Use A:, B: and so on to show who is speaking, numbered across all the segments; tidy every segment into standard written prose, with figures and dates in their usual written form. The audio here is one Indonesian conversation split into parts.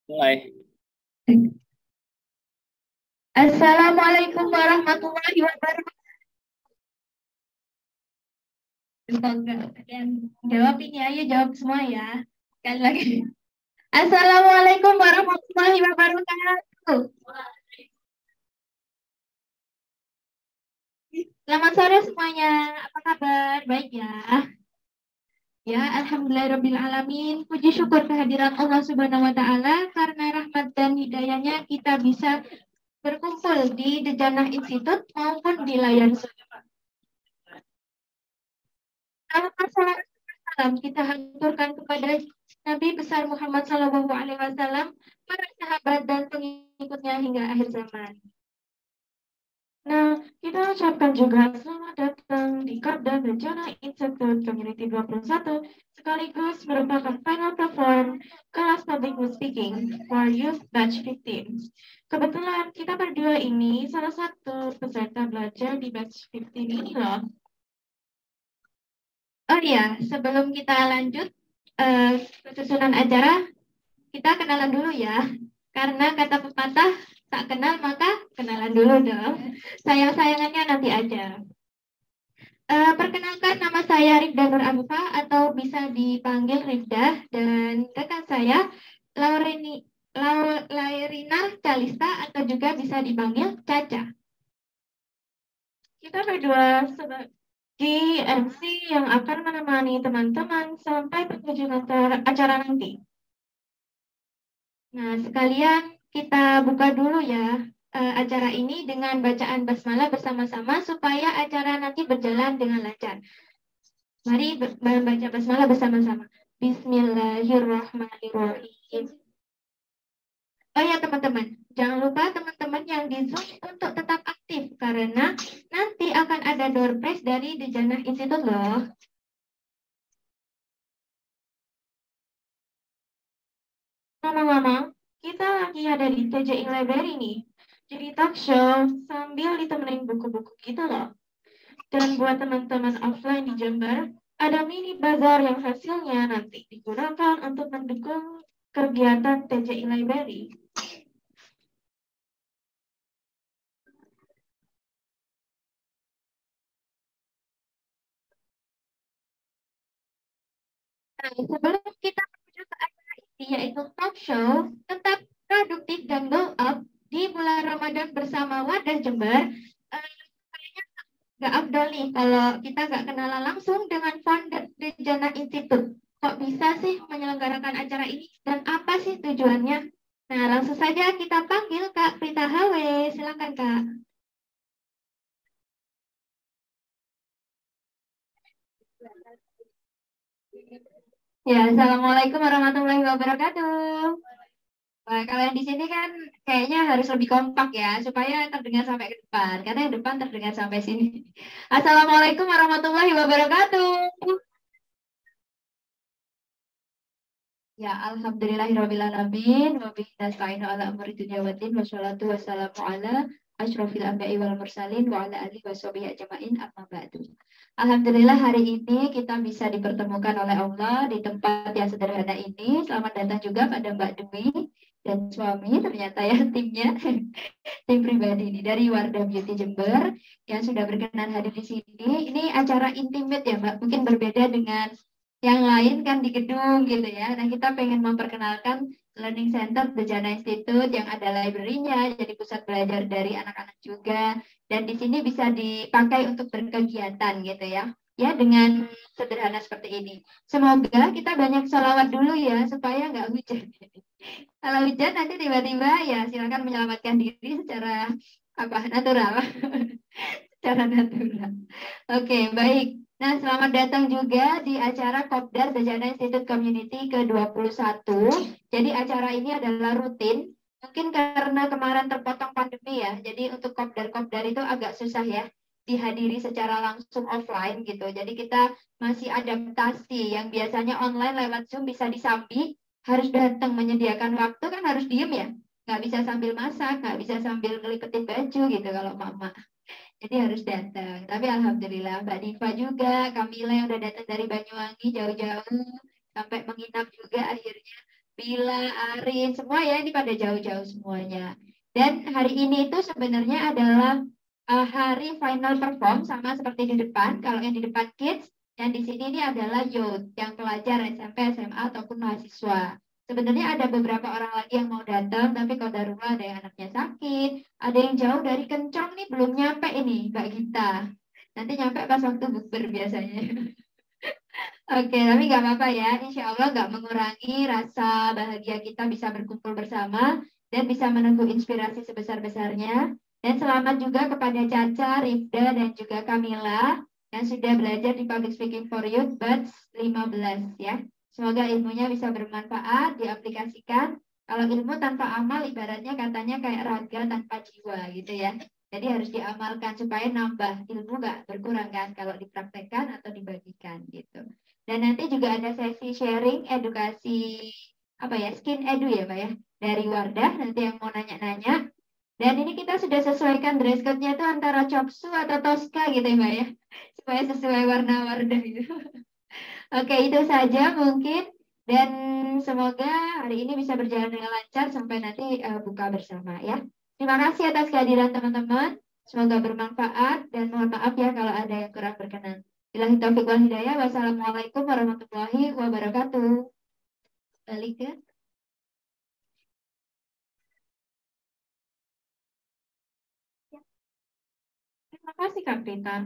A: Mulai.
B: Assalamualaikum warahmatullahi wabarakatuh. Enggak, yang jawab ini ayo jawab semua ya. Sekali lagi. Assalamualaikum warahmatullahi wabarakatuh. Selamat sore semuanya. Apa kabar? Baik ya. Ya, alhamdulillahirabbil alamin. Puji syukur kehadiran Allah Subhanahu wa taala karena rahmat dan hidayahnya kita bisa berkumpul di Dejanah Institute maupun di layar salam kita haturkan kepada Nabi besar Muhammad Shallallahu Alaihi Wasallam, para sahabat dan pengikutnya hingga akhir zaman. Nah, kita ucapkan juga selamat datang di Kapda Bencana Institute Community 21, sekaligus merupakan final perform kelas public speaking for youth batch 15. Kebetulan kita berdua ini salah satu peserta belajar di batch 15 ini loh. Oh iya, sebelum kita lanjut susunan acara, kita kenalan dulu ya. Karena kata pepatah, tak kenal maka kenalan dulu dong. Sayang-sayangannya nanti aja. Perkenalkan nama saya Rifda Nur Anufa atau bisa dipanggil Rifda, dan rekan saya Laurina Calista atau juga bisa dipanggil Caca. Kita berdua sebagai MC yang akan menemani teman-teman sampai penghujung acara nanti. Nah, sekalian kita buka dulu ya acara ini dengan bacaan basmalah bersama-sama supaya acara nanti berjalan dengan lancar. Mari membaca basmalah bersama-sama. Bismillahirrahmanirrahim. Oh ya teman-teman, jangan lupa teman-teman yang di Zoom untuk tetap aktif karena nanti akan ada door prize dari Dejanah Institute loh. Ngomong-ngomong, kita lagi ada di TJI Library nih. Jadi talk show sambil ditemenin buku-buku gitu loh. Dan buat teman-teman offline di Jember, ada mini bazar yang hasilnya nanti digunakan untuk mendukung kegiatan TJI Library. Nah, sebelum kita menuju ke acara ini, yaitu talk show, tetap produktif dan glow up di bulan Ramadan bersama Wadah Jember. Kayaknya nggak afdol nih kalau kita nggak kenalan langsung dengan founder Dejana Institute. Kok bisa sih menyelenggarakan acara ini dan apa sih tujuannya? Nah, langsung saja kita panggil Kak Prita HW. Silakan Kak. Ya, Assalamualaikum warahmatullahi wabarakatuh. Nah, kalau yang di sini kan kayaknya harus lebih kompak ya, supaya terdengar sampai ke depan. Karena yang depan terdengar sampai sini. Assalamualaikum warahmatullahi wabarakatuh. Ya, alhamdulillahirrahmanirrahim. Wabihi nasta'inu ala amri dunya wa din. Wassalatu wassalamu ala asyrofil anbiya'i wal mursalin wa ala alihi washabihi ajma'in amma ba'du. Alhamdulillah hari ini kita bisa dipertemukan oleh Allah di tempat yang sederhana ini. Selamat datang juga pada Mbak Dwi dan suami, ternyata ya timnya, tim pribadi ini dari Wardah Beauty Jember yang sudah berkenan hadir di sini. Ini acara intimate ya Mbak, mungkin berbeda dengan yang lain kan di gedung gitu ya. Nah, kita pengen memperkenalkan Learning Center Bejana Institute yang ada library-nya, jadi pusat belajar dari anak-anak juga. Dan di sini bisa dipakai untuk berkegiatan gitu ya. Ya, dengan sederhana seperti ini. Semoga kita banyak salawat dulu ya, supaya nggak hujan. Kalau hujan nanti tiba-tiba ya silakan menyelamatkan diri secara apa natural. Secara natural. Oke, baik. Nah, selamat datang juga di acara Kopdar Bejana Institute Community ke-21. Jadi acara ini adalah rutin. Mungkin karena kemarin terpotong pandemi ya. Jadi untuk Kopdar-Kopdar itu agak susah ya dihadiri secara langsung offline gitu. Jadi kita masih adaptasi yang biasanya online lewat Zoom bisa disambi, harus datang menyediakan waktu kan harus diem ya. Nggak bisa sambil masak, nggak bisa sambil ngelipetin baju gitu kalau mama. Jadi harus datang. Tapi alhamdulillah Mbak Diva juga, Kamila yang udah datang dari Banyuwangi jauh-jauh sampai menginap juga akhirnya Bila, Arin, semua ya ini pada jauh-jauh semuanya. Dan hari ini itu sebenarnya adalah hari final perform sama seperti di depan. Kalau yang di depan kids, yang di sini ini adalah youth, yang pelajar SMP, SMA ataupun mahasiswa. Sebenarnya ada beberapa orang lagi yang mau datang, tapi kalau darurat ada yang anaknya sakit, ada yang jauh dari Kencong nih belum nyampe ini, Mbak Gita. Nanti nyampe pas waktu bukber biasanya. Oke, tapi nggak apa-apa ya. Insya Allah nggak mengurangi rasa bahagia kita bisa berkumpul bersama dan bisa menunggu inspirasi sebesar-besarnya. Dan selamat juga kepada Caca, Rifda, dan juga Kamila yang sudah belajar di Public Speaking for Youth Batch 15 ya. Semoga ilmunya bisa bermanfaat, diaplikasikan. Kalau ilmu tanpa amal ibaratnya katanya kayak raga tanpa jiwa gitu ya. Jadi harus diamalkan supaya nambah ilmu nggak berkurang kan kalau dipraktekkan atau dibagikan gitu. Dan nanti juga ada sesi sharing edukasi apa ya skin edu ya Pak ya dari Wardah nanti yang mau nanya-nanya. Dan ini kita sudah sesuaikan dress code-nya itu antara Chopsu atau Tosca gitu ya Mbak ya supaya sesuai warna Wardah gitu. Oke itu saja mungkin dan semoga hari ini bisa berjalan dengan lancar sampai nanti buka bersama ya. Terima kasih atas kehadiran teman-teman. Semoga bermanfaat dan mohon maaf ya kalau ada yang kurang berkenan. Billahi taufiq wal hidayah. Wassalamualaikum warahmatullahi wabarakatuh. Balik ke. Terima kasih Kak Prita.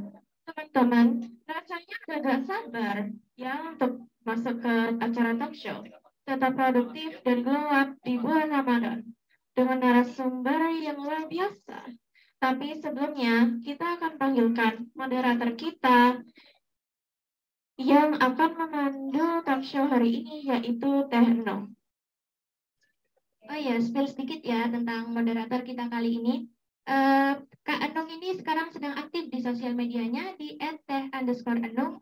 B: Teman-teman, rasanya agak sabar ya untuk masuk ke acara talk show. Tetap produktif dan glow up di bulan Ramadan dengan narasumber yang luar biasa. Tapi sebelumnya, kita akan panggilkan moderator kita yang akan memandu talk show hari ini, yaitu Teh Enong. Oh ya, spill sedikit ya tentang moderator kita kali ini. Kak Enong ini sekarang sedang aktif di sosial medianya di @teh_enong_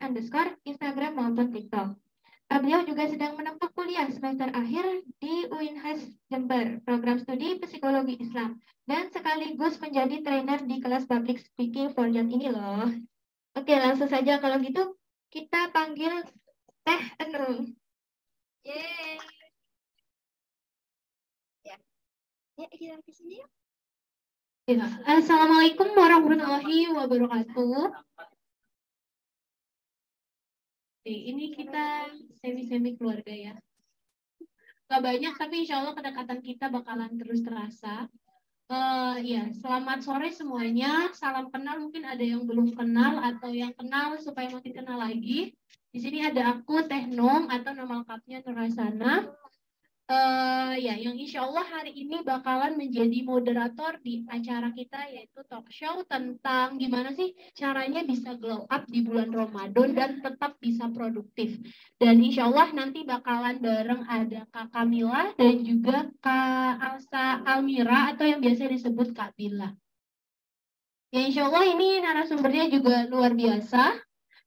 B: Instagram maupun TikTok. Beliau juga sedang menempuh kuliah semester akhir di UINHAS Jember, program studi psikologi Islam, dan sekaligus menjadi trainer di kelas public speaking for Youth ini loh. Oke, langsung saja kalau gitu kita panggil Teh Enung. Yeay. Ya, ya kita ke sini yuk. Ya. Assalamualaikum warahmatullahi wabarakatuh. Ini kita semi-semi keluarga ya. Gak banyak, tapi insya Allah kedekatan kita bakalan terus terasa. Ya, selamat sore semuanya. Salam kenal, mungkin ada yang belum kenal atau yang kenal supaya makin kenal lagi. Di sini ada aku, Teh Nong, atau nama lengkapnya Nurasana. Ya, yang insya Allah hari ini bakalan menjadi moderator di acara kita yaitu talk show tentang gimana sih caranya bisa glow up di bulan Ramadan dan tetap bisa produktif. Dan insya Allah nanti bakalan bareng ada Kak Kamila dan juga Kak Alsa Almira atau yang biasa disebut Kak Bila. Ya insya Allah ini narasumbernya juga luar biasa.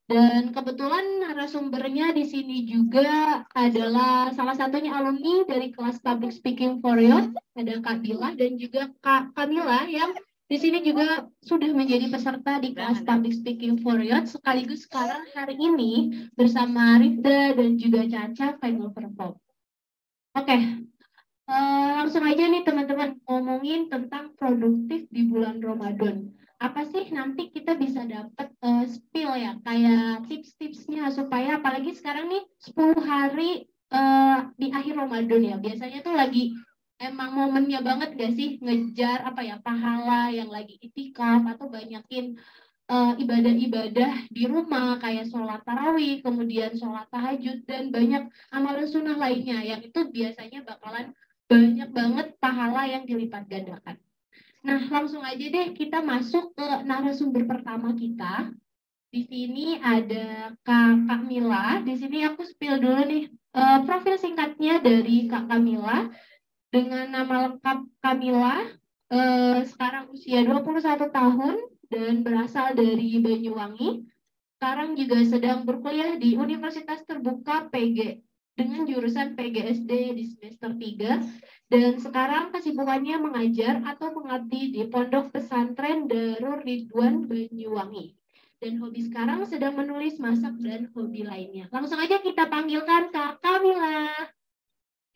B: Dan kebetulan narasumbernya di sini juga adalah salah satunya alumni dari kelas Public Speaking for Youth, ada Kak Bila dan juga Kak Kamila yang di sini juga sudah menjadi peserta di kelas Public Speaking for Youth, sekaligus sekarang hari ini bersama Rifda dan juga Caca final perform. Oke, langsung aja nih teman-teman ngomongin tentang produktif di bulan Ramadan. Apa sih nanti kita bisa dapat spill ya, kayak tips-tipsnya supaya apalagi sekarang nih 10 hari di akhir Ramadan ya. Biasanya tuh lagi emang momennya banget gak sih ngejar apa ya pahala yang lagi itikaf atau banyakin ibadah-ibadah di rumah kayak sholat tarawih, kemudian sholat tahajud dan banyak amalan sunnah lainnya yang itu biasanya bakalan banyak banget pahala yang dilipat gandakan. Nah, langsung aja deh kita masuk ke narasumber pertama kita. Di sini ada Kak Kamila. Di sini aku spill dulu nih profil singkatnya dari Kak Kamila. Dengan nama lengkap Kamila, sekarang usia 21 tahun dan berasal dari Banyuwangi. Sekarang juga sedang berkuliah di Universitas Terbuka PG dengan jurusan PGSD di semester 3. Dan sekarang kesibukannya mengajar atau mengabdi di Pondok Pesantren Darul Ridwan Banyuwangi. Dan hobi sekarang sedang menulis, masak, dan hobi lainnya. Langsung aja kita panggilkan Kak Kamila.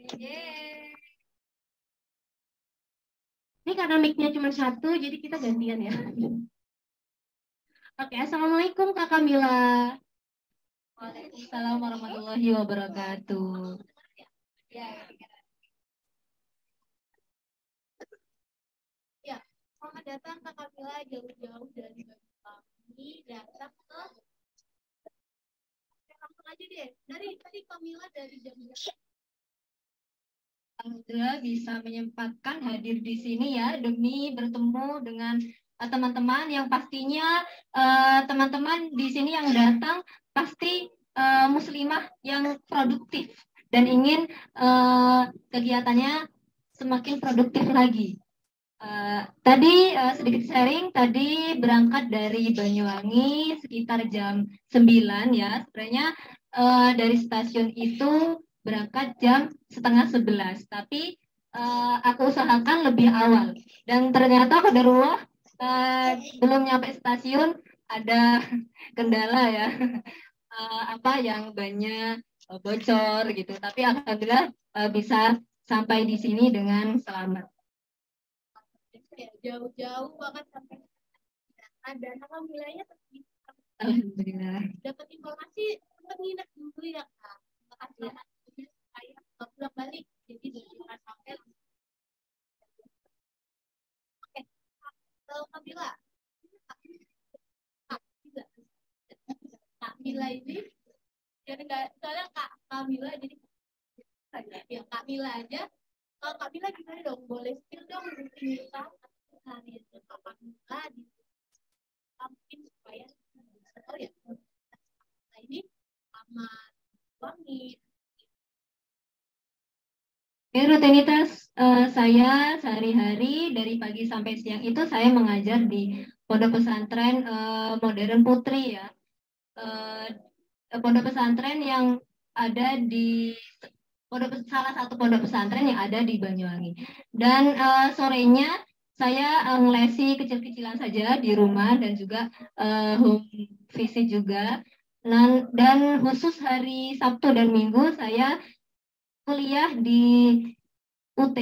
B: Yeay.
A: Ini karena mic-nya cuma satu, jadi kita gantian ya. Oke, Assalamualaikum Kak Kamila.
B: Waalaikumsalam warahmatullahi wabarakatuh. Ya,
A: Ya, selamat datang Kak Kamila jauh-jauh dari kami datang ke langsung aja deh. Dari tadi Kamila dari jam
B: Alhamdulillah bisa menyempatkan hadir di sini ya demi bertemu dengan teman-teman yang pastinya teman-teman di sini yang datang pasti muslimah yang produktif dan ingin kegiatannya semakin produktif lagi. Tadi sedikit sharing, tadi berangkat dari Banyuwangi sekitar jam 9 ya. Sebenarnya dari stasiun itu berangkat jam setengah 11, tapi aku usahakan lebih awal. Dan ternyata qadarullah belum nyampe stasiun ada kendala ya, apa yang banyak bocor gitu. Tapi alhamdulillah bisa sampai di sini dengan selamat.
A: jauh-jauh banget sampai ada nama wilayahnya
B: Alhamdulillah.
A: dapat informasi sempat nginep dulu ya Kak. Makasih ya. Saya pulang balik jadi jangan sampai. Oke, Kak Bila. Kak Bila ini jadi soalnya Kak Bila jadi ya Kak Bila aja. Kalau Kak Bila gimana dong? Boleh spill dong cerita hari itu Kak Bila di mungkin supaya tahu ya. Nah ini sama wangi.
B: Rutinitas saya sehari-hari dari pagi sampai siang itu saya mengajar di Pondok Pesantren Modern Putri ya. Pondok pesantren yang ada di salah satu pondok pesantren yang ada di Banyuwangi. Dan sorenya saya ngelesi kecil-kecilan saja di rumah dan juga home visit juga. Dan khusus hari Sabtu dan Minggu saya kuliah di UT,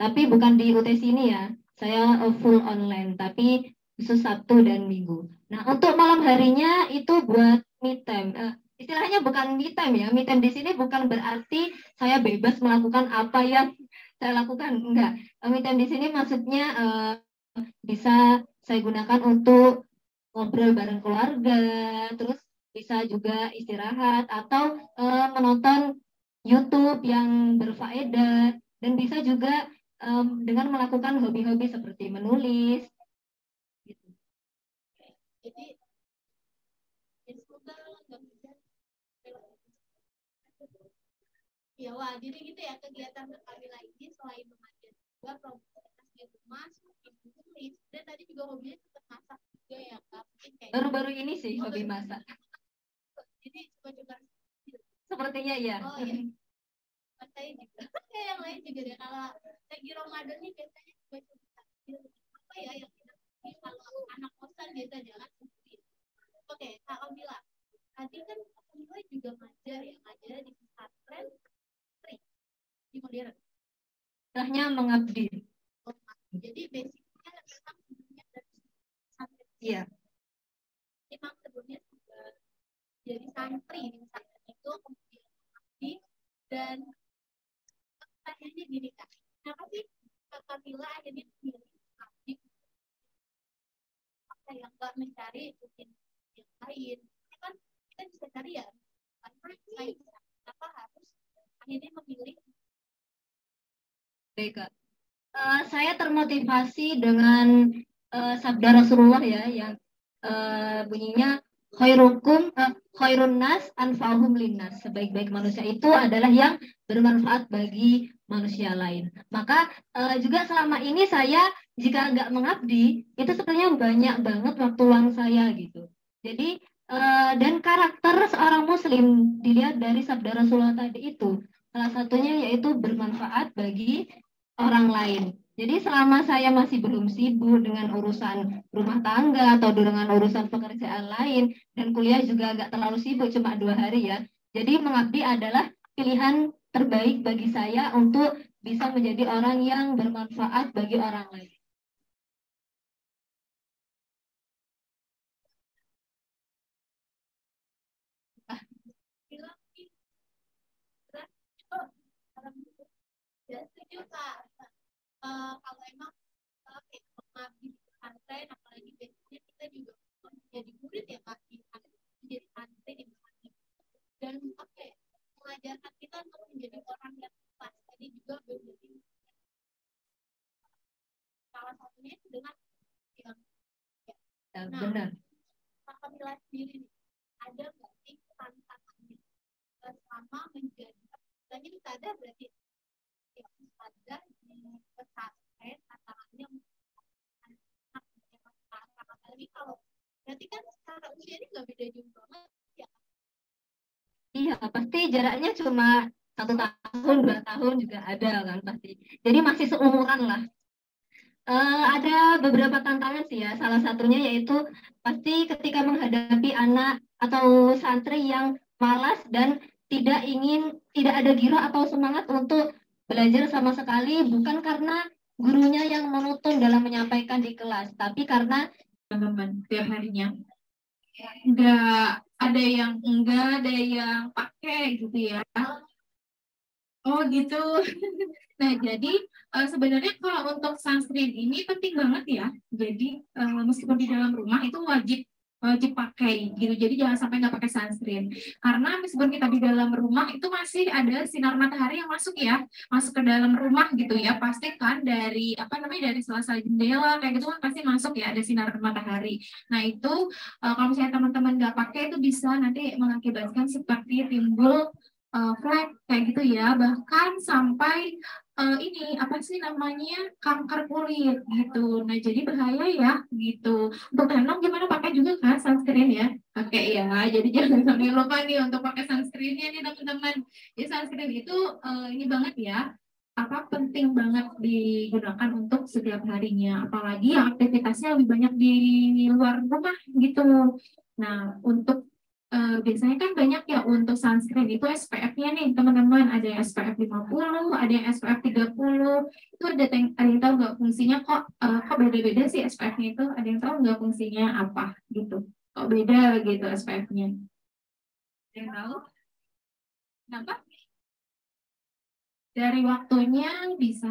B: tapi bukan di UT sini ya. Saya full online, tapi khusus Sabtu dan Minggu. Nah, untuk malam harinya itu buat me time. Istilahnya bukan me time ya. Me time di sini bukan berarti saya bebas melakukan apa yang saya lakukan. Enggak. Me time di sini maksudnya bisa saya gunakan untuk ngobrol bareng keluarga, terus bisa juga istirahat atau menonton YouTube yang berfaedah dan bisa juga dengan melakukan hobi-hobi seperti menulis. Gitu.
A: Jadi semoga nggak bisa. Ya wah, jadi gitu ya kegiatan kami lagi selain mengajar juga produktivitas di rumah, semakin menulis dan tadi juga hobinya tetap masak juga ya Kak.
B: Baru-baru ini sih hobi masak.
A: Jadi coba-coba
B: sepertinya ya.
A: Oh iya. Saya juga kayak yang lain juga deh kalau lagi Ramadan nih biasanya coba-coba apa ya yang kita kalau anak kosan biasa jalan sendiri. Oke, Kak Omila. Tadi kan Kak Omila juga ngajar ya, ngajar di pesantren di modern.
B: Istilahnya mengabdi.
A: Oh, jadi basicnya memang sebelumnya dari pesantren.
B: Iya.
A: Memang sebelumnya sudah jadi santri di pesantren itu kemudian mengabdi dan pertanyaannya gini Kak, kenapa sih Kak Kamila akhirnya memilih mengabdi? Apa yang nggak mencari mungkin yang lain? Kan kita bisa cari ya, kenapa harus akhirnya memilih?
B: Baik, Kak. Saya termotivasi dengan sabda Rasulullah ya yang bunyinya khairun nas anfa'uhum linnas. Sebaik-baik manusia itu adalah yang bermanfaat bagi manusia lain. Maka juga selama ini saya jika nggak mengabdi itu sebenarnya banyak banget waktu luang saya gitu. Jadi dan karakter seorang muslim dilihat dari sabda Rasulullah tadi itu salah satunya yaitu bermanfaat bagi orang lain. Jadi selama saya masih belum sibuk dengan urusan rumah tangga atau dengan urusan pekerjaan lain dan kuliah juga agak terlalu sibuk cuma 2 hari ya. Jadi mengabdi adalah pilihan terbaik bagi saya untuk bisa menjadi orang yang bermanfaat bagi orang lain.
A: Ya, setuju Kak. Kalau emang mengabdi di pesantren, apalagi biasanya kita juga jadi murid ya Kak, jadi santri di pesantren. Dan mengajarkan kita untuk menjadi orang yang pas. Jadi juga menjadi salah satunya itu dengan yang
B: Benar.
A: Kak Kamila sendiri nih, ada nggak sih tantangannya selama menjadi tadi kita ada berarti ada di pesantren tantangannya apalagi kalau berarti kan secara usia ini nggak beda jauh banget ya.
B: Iya, pasti jaraknya cuma 1 tahun, 2 tahun juga ada kan pasti. Jadi masih seumuran lah. Ada beberapa tantangan sih ya. Salah satunya yaitu pasti ketika menghadapi anak atau santri yang malas dan tidak ada giroh atau semangat untuk belajar sama sekali, bukan karena gurunya yang monoton dalam menyampaikan di kelas, tapi karena
C: teman-teman tiap harinya nggak ada yang enggak ada yang pakai gitu ya. Oh gitu. Nah jadi sebenarnya kalau untuk sunscreen ini penting banget ya. Jadi meskipun di dalam rumah itu wajib pakai gitu. Jadi jangan sampai nggak pakai sunscreen. Karena meskipun kita di dalam rumah itu masih ada sinar matahari yang masuk ya, masuk ke dalam rumah gitu ya. Pastikan dari dari sela-sela jendela kayak gitu kan pasti masuk ya ada sinar matahari. Nah itu kalau misalnya teman-teman nggak pakai itu bisa nanti mengakibatkan seperti timbul flek kayak gitu ya, bahkan sampai ini apa sih namanya kanker kulit gitu. Nah jadi bahaya ya gitu. Untuk Tenong gimana, pakai juga kan sunscreen ya? Pakai ya. Jadi jangan sampai lupa nih untuk pakai sunscreennya nih teman-teman. Ya sunscreen itu ini banget ya. Penting banget digunakan untuk setiap harinya. Apalagi yang aktivitasnya lebih banyak di luar rumah gitu. Nah untuk biasanya kan banyak ya untuk sunscreen itu SPF-nya nih teman-teman, ada yang SPF 50, ada yang SPF 30. Itu ada yang tahu nggak fungsinya, kok beda-beda sih SPF-nya itu, ada yang tahu nggak fungsinya apa gitu, kok beda gitu SPF-nya, ada yang tahu kenapa? Dari waktunya bisa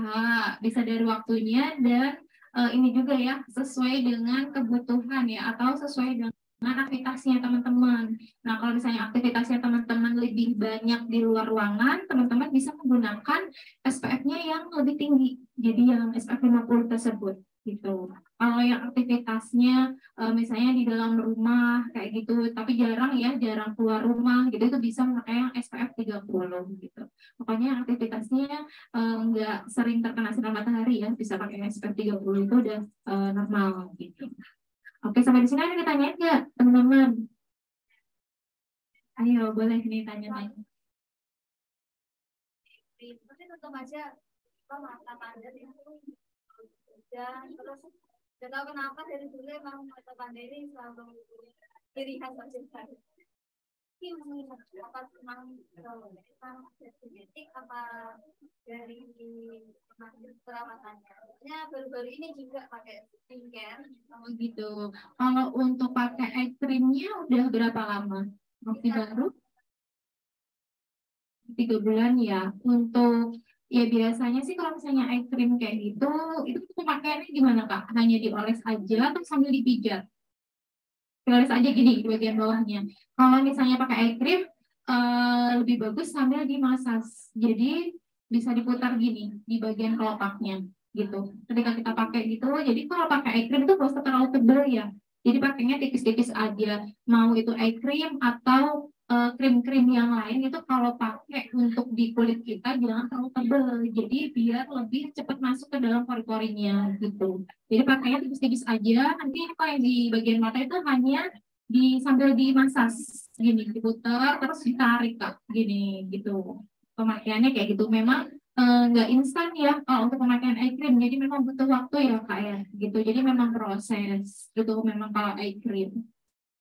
C: dari waktunya, dan ini juga ya sesuai dengan kebutuhan ya, atau sesuai dengan aktivitasnya teman-teman. Nah, kalau misalnya aktivitasnya teman-teman lebih banyak di luar ruangan, teman-teman bisa menggunakan SPF-nya yang lebih tinggi. Jadi yang SPF 50 tersebut gitu. Kalau yang aktivitasnya misalnya di dalam rumah kayak gitu, tapi jarang keluar rumah gitu, itu bisa pakai yang SPF 30 gitu. Pokoknya aktivitasnya nggak sering terkena sinar matahari ya, bisa pakai SPF 30 itu udah normal gitu. Oke, sampai di sini ada ditanya nggak, teman-teman? Ayo, boleh nih tanya-tanya.
A: Tapi tentu aja mata pandai itu dan terus tidak tahu kenapa dari dulu emang mata pandai ini selalu ciri khas Ojek. Apa memang genetik apa dari perawatannya? Ya baru-baru ini juga pakai skincare.
C: Gitu. Kalau untuk pakai eye creamnya udah berapa lama? Masih baru? 3 bulan ya. Untuk ya biasanya sih kalau misalnya eye cream kayak gitu, itu pemakaiannya gimana Kak? Hanya dioles aja atau sambil dipijat? Dioles aja gini di bagian bawahnya. Kalau misalnya pakai eye cream, lebih bagus sambil dimasas. Jadi bisa diputar gini di bagian kelopaknya gitu. Ketika kita pakai gitu, jadi kalau pakai eye cream itu gak usah terlalu tebal ya. Jadi pakainya tipis-tipis aja. Mau itu eye cream atau krim-krim yang lain, itu kalau pakai untuk di kulit kita jangan terlalu tebal. Jadi biar lebih cepat masuk ke dalam pori-porinya gitu. Jadi pakainya tipis-tipis aja. Nanti kalau yang di bagian mata itu hanya sambil dimasas gini, diputar terus ditarik Kak, gini gitu. Pemakaiannya kayak gitu. Memang nggak instan ya kalau untuk pemakaian eye cream, jadi memang butuh waktu ya Kak ya gitu. Jadi memang proses gitu memang kalau eye cream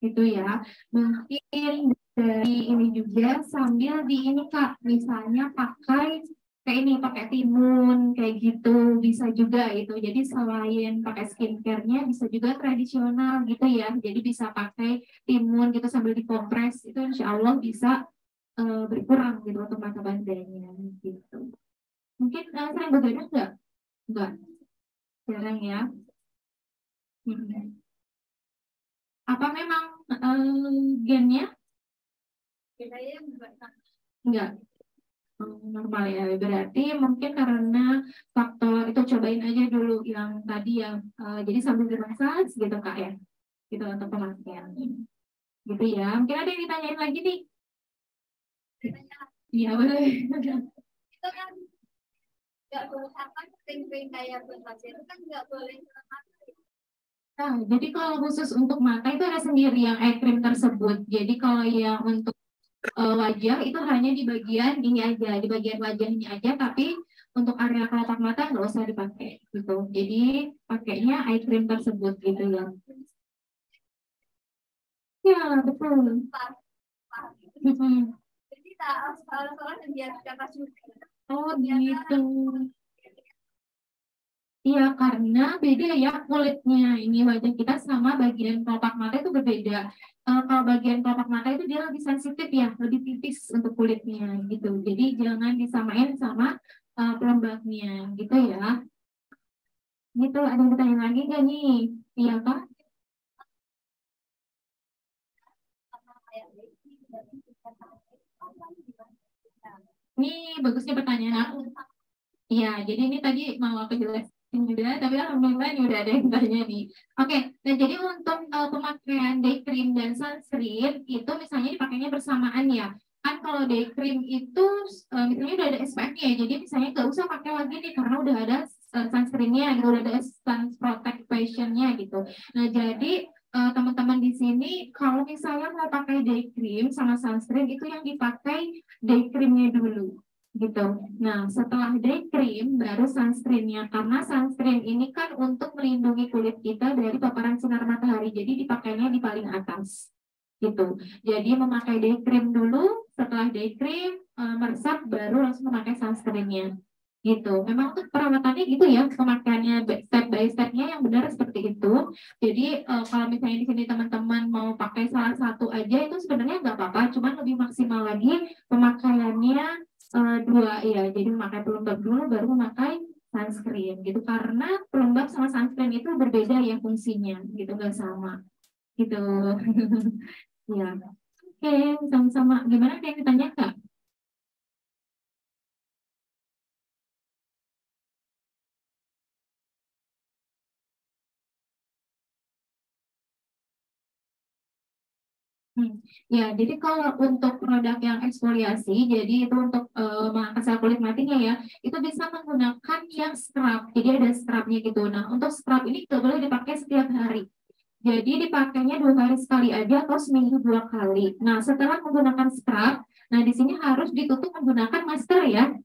C: itu ya. Mungkin dari ini juga sambil di ini Kak, misalnya pakai kayak ini pakai timun kayak gitu bisa juga itu. Jadi selain pakai skincare-nya bisa juga tradisional gitu ya. Jadi bisa pakai timun gitu sambil dikompres itu insya Allah bisa berkurang gitu untuk mata bandanya gitu. Mungkin sering begadang nggak? Enggak, jarang ya. Apa memang gennya? Enggak. Normal ya, berarti mungkin karena faktor itu cobain aja dulu yang tadi yang jadi sambil dimasak gitu Kak ya, gitu untuk pemakaian gitu ya. Mungkin ada yang ditanyain lagi nih? Iya boleh.
A: Itu kan nggak boleh apa kering-kering kayak pasir kan nggak boleh.
C: Nah, jadi kalau khusus untuk mata itu ada sendiri yang eye cream tersebut. Jadi kalau yang untuk wajah itu hanya di bagian ini aja, di bagian wajahnya aja, tapi untuk area kelopak mata nggak usah dipakai gitu. Jadi pakainya eye cream tersebut gitu ya. Ya betul.
A: Jadi tak soal-soal biar kita juga.
C: Oh gitu. Iya, karena beda ya kulitnya. Ini wajah kita sama bagian kelopak mata itu berbeda. Kalau bagian kelopak mata itu dia lebih sensitif ya, lebih tipis untuk kulitnya gitu. Jadi jangan disamain sama pelembabnya gitu ya. Gitu, ada yang bertanya lagi nggak nih? Iya Kak? Ini bagusnya pertanyaan aku. Iya, jadi ini tadi mau aku jelasin juga, tapi alhamdulillah ini udah ada yang tanya nih. Oke, nah jadi untuk pemakaian day cream dan sunscreen itu misalnya dipakainya bersamaan ya. Kan kalau day cream itu misalnya udah ada SPF-nya ya, jadi misalnya nggak usah pakai lagi nih karena udah ada sunscreen-nya, gitu, udah ada sun protect fashion-nya gitu. Nah jadi teman-teman di sini kalau misalnya mau pakai day cream sama sunscreen itu yang dipakai day cream-nya dulu gitu. Nah, setelah day cream baru sunscreen-nya karena sunscreen ini kan untuk melindungi kulit kita dari paparan sinar matahari. Jadi dipakainya di paling atas. Gitu. Jadi memakai day cream dulu, setelah day cream meresap baru langsung memakai sunscreen-nya. Gitu. Memang untuk perawatannya gitu ya, pemakaiannya step by step-nya yang benar seperti itu. Jadi kalau misalnya di sini teman-teman mau pakai salah satu aja itu sebenarnya nggak apa-apa, cuman lebih maksimal lagi pemakaiannya dua ya, jadi memakai pelembab dulu baru memakai sunscreen gitu karena pelembab sama sunscreen itu berbeda ya fungsinya gitu, nggak sama gitu. Ya, oke, sama-sama. Gimana ada yang ditanya Kak? Ya, jadi kalau untuk produk yang eksfoliasi, jadi itu untuk mengangkat sel kulit matinya ya, itu bisa menggunakan yang scrub. Jadi ada scrubnya gitu. Nah, untuk scrub ini nggak boleh dipakai setiap hari. Jadi dipakainya 2 hari sekali aja atau seminggu 2 kali. Nah, setelah menggunakan scrub, nah di sini harus ditutup menggunakan masker ya.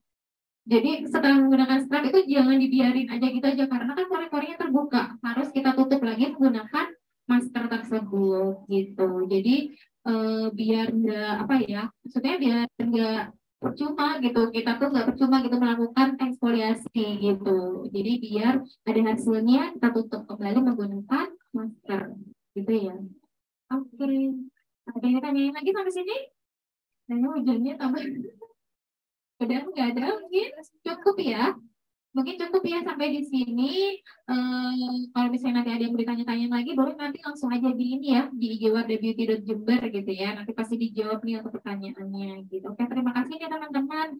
C: Jadi setelah menggunakan scrub itu jangan dibiarin aja gitu aja karena kan pori-porinya terbuka. Harus kita tutup lagi menggunakan masker tersebut gitu. Jadi biar nggak apa ya, maksudnya biar nggak percuma gitu. Kita tuh nggak percuma gitu melakukan eksfoliasi gitu. Jadi biar ada hasilnya kita tutup kembali menggunakan masker gitu ya. Oke. Ada yang tanyain lagi sampai sini? Kayaknya hujannya tambah. Udah nggak ada mungkin cukup ya. Mungkin cukup ya sampai di sini. Kalau misalnya nanti ada yang bertanya-tanya lagi, boleh nanti langsung aja di ini ya di IG wardabeauty.jember gitu ya. Nanti pasti dijawab nih untuk pertanyaannya gitu. Oke, terima kasih ya teman-teman.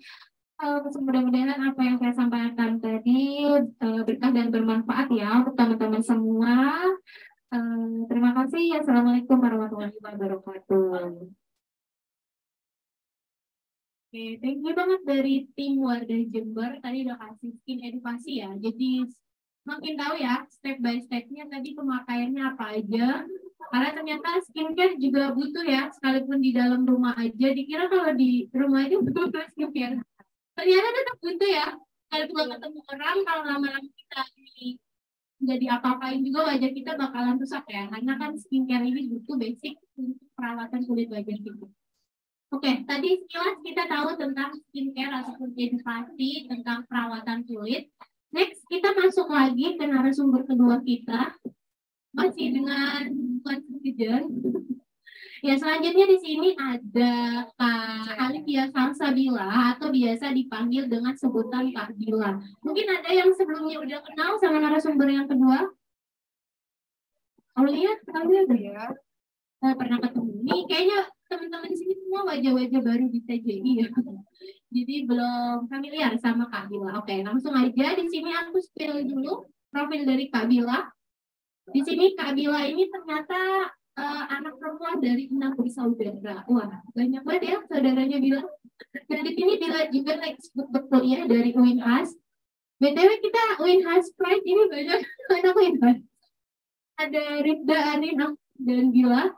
C: Mudah-mudahan apa yang saya sampaikan tadi berkah dan bermanfaat ya untuk teman-teman semua. Terima kasih. Assalamualaikum warahmatullahi wabarakatuh. Oke, thank you banget dari tim Wardah Jember tadi udah kasih skin edukasi ya. Jadi makin tahu ya step by stepnya tadi pemakaiannya apa aja. Karena ternyata skincare juga butuh ya, sekalipun di dalam rumah aja. Dikira kalau di rumah aja butuh skincare. Ternyata tetap butuh ya. Kalau nggak ketemu orang, kalau lama-lama kita nggak diapa-apain juga wajah kita bakalan rusak ya. Karena kan skincare ini butuh basic untuk perawatan kulit wajah kita.
A: Oke, tadi sekilas kita tahu tentang skincare ataupun edukasi tentang perawatan kulit. Next, kita masuk lagi ke narasumber kedua kita, masih dengan Confusion. Ya, selanjutnya di sini ada Kak Alivia Salsabila atau biasa dipanggil dengan sebutan Kak Bila. Mungkin ada yang sebelumnya udah kenal sama narasumber yang kedua? Aulia udah ya? Oh, pernah ketemu. Nih, kayaknya teman-teman di sini semua wajah-wajah baru di TJI ya. Jadi belum familiar sama Kak Bila. Oke, langsung aja di sini aku spill dulu profil dari Kak Bila. Di sini Kak Bila ini ternyata anak perempuan dari 6 bersaudara. Wah, banyak banget ya saudaranya Bila. Dan di sini Bila juga berkuliah dari UINHAS. BTW kita UINHAS Pride ini banyak anak UINHAS. Ada Rifda, Anin, dan Bila.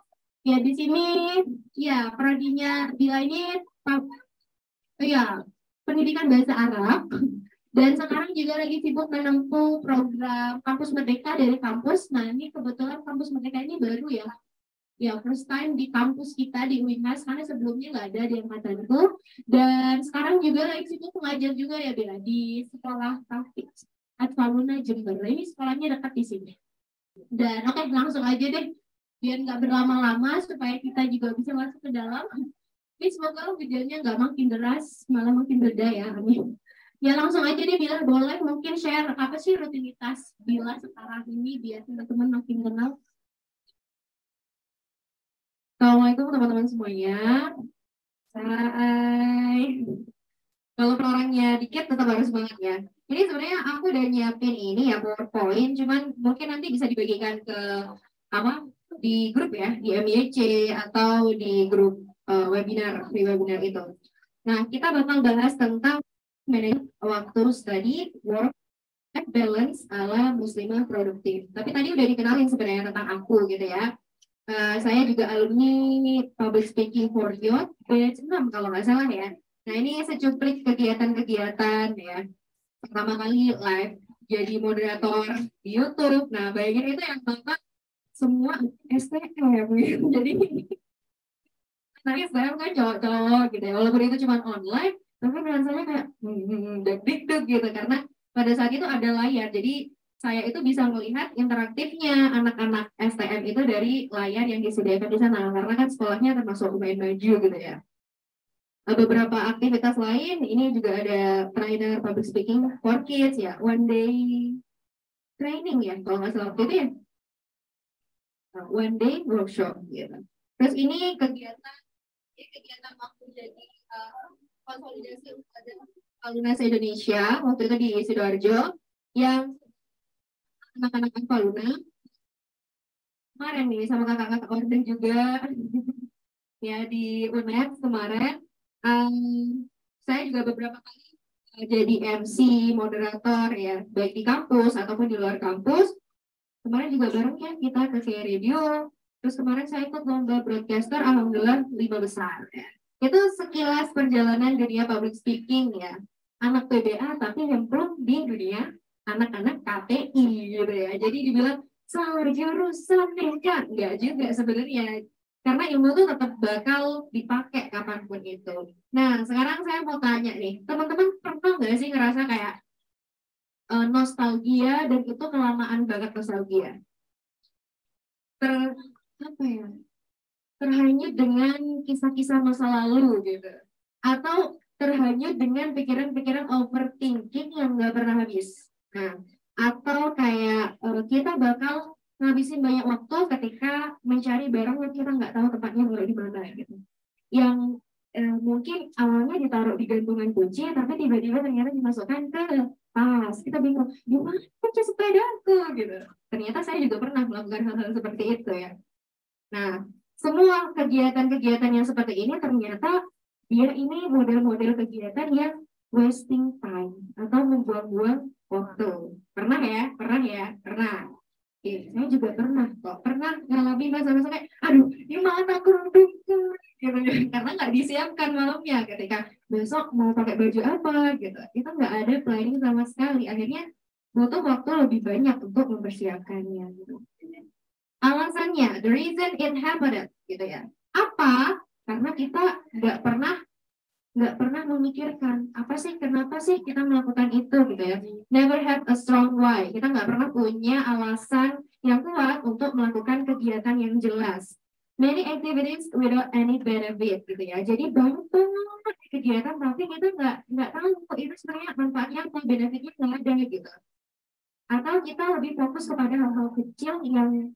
A: Ya, di sini ya prodinya Bila ini ya pendidikan bahasa Arab dan sekarang juga lagi sibuk menempuh program Kampus Merdeka dari kampus. Nah, ini kebetulan Kampus Merdeka ini baru ya. Ya, first time di kampus kita di UINHAS karena sebelumnya nggak ada di angkatanku. Dan sekarang juga lagi sibuk mengajar juga ya Bila di sekolah Taufik Atfaluna Jember. Ini sekolahnya dekat di sini. Dan oke, langsung aja deh biar nggak berlama-lama supaya kita juga bisa masuk ke dalam. Ini semoga hujannya nggak makin deras, malah makin beda ya. Amin. Ya langsung aja deh Bila, boleh mungkin share apa sih rutinitas Bila sekarang ini biar teman-teman makin kenal.
D: Assalamualaikum teman-teman semuanya. Hai. Kalau orangnya dikit tetap harus semangat ya. Ini sebenarnya aku udah nyiapin ini ya PowerPoint, cuman mungkin nanti bisa dibagikan ke apa di grup ya, di MYC atau di grup webinar, free webinar itu. Nah, kita bakal bahas tentang manajemen waktu study, work, and balance ala muslimah produktif. Tapi tadi udah dikenalin sebenarnya tentang aku gitu ya. Saya juga alumni Public Speaking for Youth, batch 6 kalau nggak salah ya. Nah, ini secuplik kegiatan-kegiatan ya. Pertama kali live jadi moderator di YouTube. Nah, bayangin itu yang nonton semua STM gitu. Jadi STM kan cowok-cowok gitu ya. Walaupun itu cuma online, tapi rasanya kayak deg-deg gitu karena pada saat itu ada layar. Jadi saya itu bisa melihat interaktifnya anak-anak STM itu dari layar yang disediakan di sana. Karena kan sekolahnya termasuk lumayan maju gitu ya. Beberapa aktivitas lain, ini juga ada trainer public speaking for kids ya, one day training ya, kalau nggak salah waktu itu ya, one day workshop gitu. Terus ini kegiatan waktu jadi konsolidasi alumni Indonesia waktu itu di Sidoarjo yang anak-anak alumni kemarin nih sama kakak-kakak order juga ya di UNED kemarin. Saya juga beberapa kali jadi MC, moderator ya, baik di kampus ataupun di luar kampus. Kemarin juga bareng ya kita ke radio. Terus kemarin saya ikut lomba broadcaster, alhamdulillah 5 besar ya. Itu sekilas perjalanan dunia public speaking ya. Anak PBA tapi nyemplung di dunia anak-anak KTI gitu ya. Jadi dibilang jurusan kan? Enggak juga sebenarnya. Karena ilmu itu tetap bakal dipakai kapanpun itu. Nah, sekarang saya mau tanya nih, teman-teman pernah nggak sih ngerasa kayak nostalgia dan itu kelamaan banget nostalgia? Terhanyut dengan kisah-kisah masa lalu gitu, atau terhanyut dengan pikiran-pikiran overthinking yang nggak pernah habis. Nah, atau kayak kita bakal ngabisin banyak waktu ketika mencari barang yang kita nggak tahu tempatnya mulai di mana gitu. Yang mungkin awalnya ditaruh di gantungan kunci, tapi tiba-tiba ternyata dimasukkan ke tas. Kita bingung, gimana kunci sepedaku gitu. Ternyata saya juga pernah melakukan hal-hal seperti itu ya. Nah, semua kegiatan-kegiatan yang seperti ini ternyata dia ini model-model kegiatan yang wasting time atau membuang-buang waktu. Pernah ya? Pernah. Saya juga pernah ngalamin masa-masa kayak, aduh, gimana kerudungku gitu, karena nggak disiapkan malamnya ketika besok mau pakai baju apa gitu, itu nggak ada planning sama sekali, akhirnya butuh waktu lebih banyak untuk mempersiapkannya gitu. Alasannya, the reason it happened gitu ya, apa Karena kita nggak pernah memikirkan apa sih, kenapa sih kita melakukan itu gitu ya. Never have a strong why. Kita nggak pernah punya alasan yang kuat untuk melakukan kegiatan yang jelas. Many activities without any benefit gitu ya. Jadi banyak banget kegiatan tapi kita nggak tahu kok itu sebenarnya manfaatnya apa, benefitnya nggak ada gitu. Atau kita lebih fokus kepada hal-hal kecil yang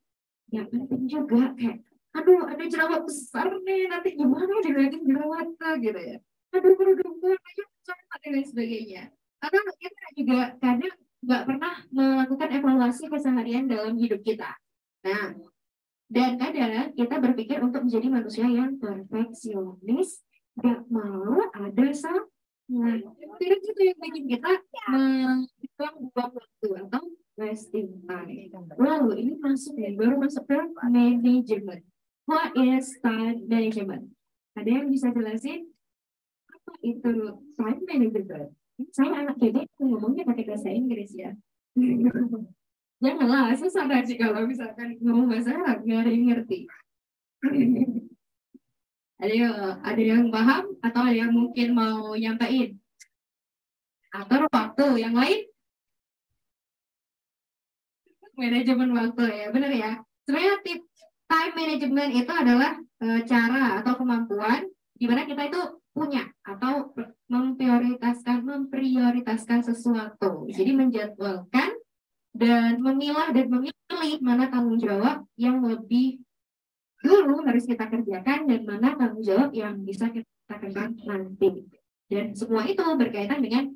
D: penting juga, kayak aduh ada jerawat besar nih, nanti gimana jelekin jerawatnya gitu ya. Aduh kerudungku aja besar dan lain sebagainya. Atau kita juga kadang nggak pernah melakukan evaluasi keseharian dalam hidup kita. Nah, dan kadang kita berpikir untuk menjadi manusia yang perfeksionis, nggak mau ada salah. Tidak itu yang bikin kita buang waktu atau wasting time. Lalu ini baru masuk ke manajemen. What is time management? Ada yang bisa jelasin apa itu time management? Saya anak PD ngomongnya pakai bahasa Inggris ya. Janganlah, susah nanti kalau misalkan ngomong bahasa Arab nggak ada yang ngerti. Ada yang paham atau ada yang mungkin mau nyampein? Atur waktu, yang lain? Manajemen waktu ya, benar ya. Sebenarnya tip time management itu adalah cara atau kemampuan di mana kita itu punya atau memprioritaskan sesuatu. Jadi menjadwalkan dan memilah dan memilih mana tanggung jawab yang lebih dulu harus kita kerjakan dan mana tanggung jawab yang bisa kita kerjakan nanti. Dan semua itu berkaitan dengan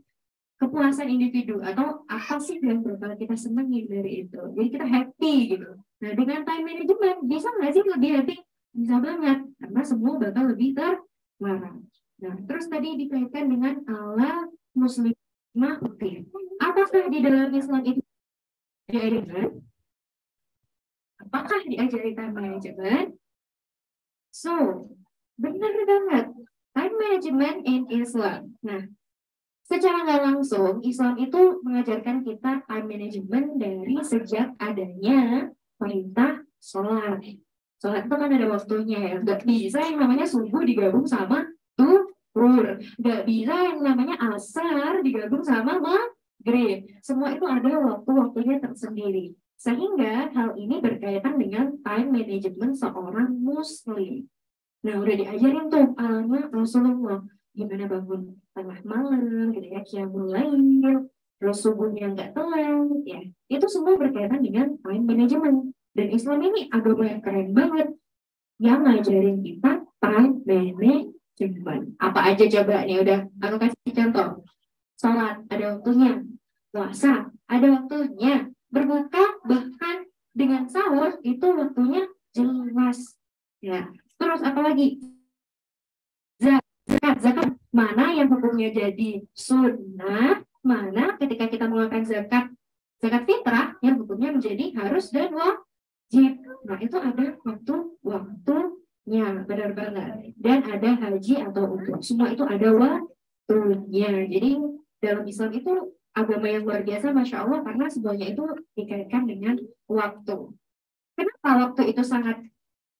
D: kepuasan individu atau apa sih yang bakal kita senengin dari itu. Jadi kita happy gitu. Nah dengan time management bisa nggak sih lebih happy? Bisa banget karena semua bakal lebih terlarang. Nah terus tadi dikaitkan dengan ala muslimah ukti. Apakah di dalam Islam itu diajarkan? Apakah diajari time management? So, benar banget. Time management in Islam. Nah, secara nggak langsung, Islam itu mengajarkan kita time management dari sejak adanya perintah sholat. Sholat itu kan ada waktunya ya. Nggak bisa yang namanya subuh digabung sama zuhur. Nggak bisa yang namanya asar digabung sama maghrib. Semua itu ada waktu-waktunya tersendiri. Sehingga hal ini berkaitan dengan time management seorang muslim. Nah, udah diajarin tuh alama Rasulullah. Gimana bangun tengah malam, gitu ya, qiyamul lail, terus subuhnya nggak telat, ya. Itu semua berkaitan dengan time management. Dan Islam ini agama yang keren banget. Yang ngajarin kita time management. Apa aja coba nih, udah aku kasih contoh. Sholat, ada waktunya. Puasa, ada waktunya. Berbuka bahkan dengan sahur itu waktunya jelas ya. Terus apalagi zakat mana yang hukumnya jadi sunnah, mana ketika kita mengeluarkan zakat fitrah yang hukumnya menjadi harus dan wajib. Nah itu ada waktunya, benar banget. Dan ada haji atau umroh, semua itu ada waktunya. Jadi dalam Islam itu agama yang luar biasa, Masya Allah, karena semuanya itu dikaitkan dengan waktu. Kenapa waktu itu sangat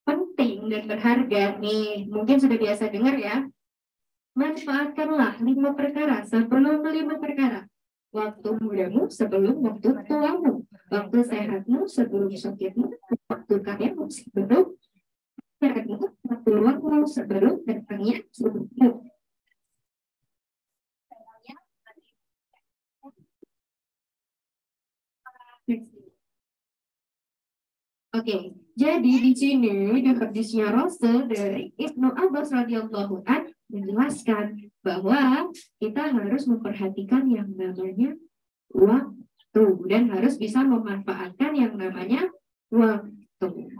D: penting dan berharga? Nih, mungkin sudah biasa dengar ya. Manfaatkanlah 5 perkara sebelum 5 perkara. Waktu mudamu sebelum waktu tuamu. Waktu sehatmu sebelum sakitmu. Waktu kayamu sebelum sehatmu. Waktu luangmu sebelum datangnya subuhmu. Oke, jadi di sini di hadisnya Rasul dari Ibnu Abbas radhiyallahu an menjelaskan bahwa kita harus memperhatikan yang namanya waktu dan harus bisa memanfaatkan yang namanya waktu.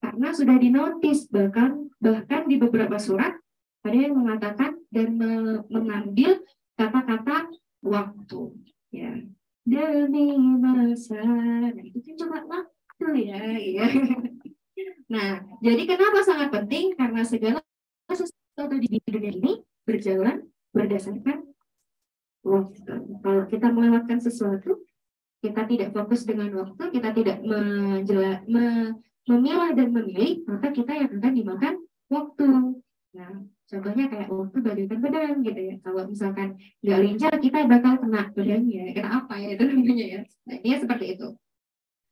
D: Karena sudah dinotis bahkan di beberapa surat ada yang mengatakan dan mengambil kata-kata waktu, ya. Demi masa, nah itu kan cuma waktu ya. Nah, jadi kenapa sangat penting? Karena segala sesuatu di dunia ini berjalan berdasarkan waktu. Kalau kita melewatkan sesuatu, kita tidak fokus dengan waktu, kita tidak memilah dan memilih, maka kita yang akan dimakan waktu. Nah, contohnya kayak waktu bagaikan pedang gitu ya. Kalau misalkan nggak lincah, kita bakal kena pedangnya. Kena apa ya itu namanya ya. Nah, dia seperti itu.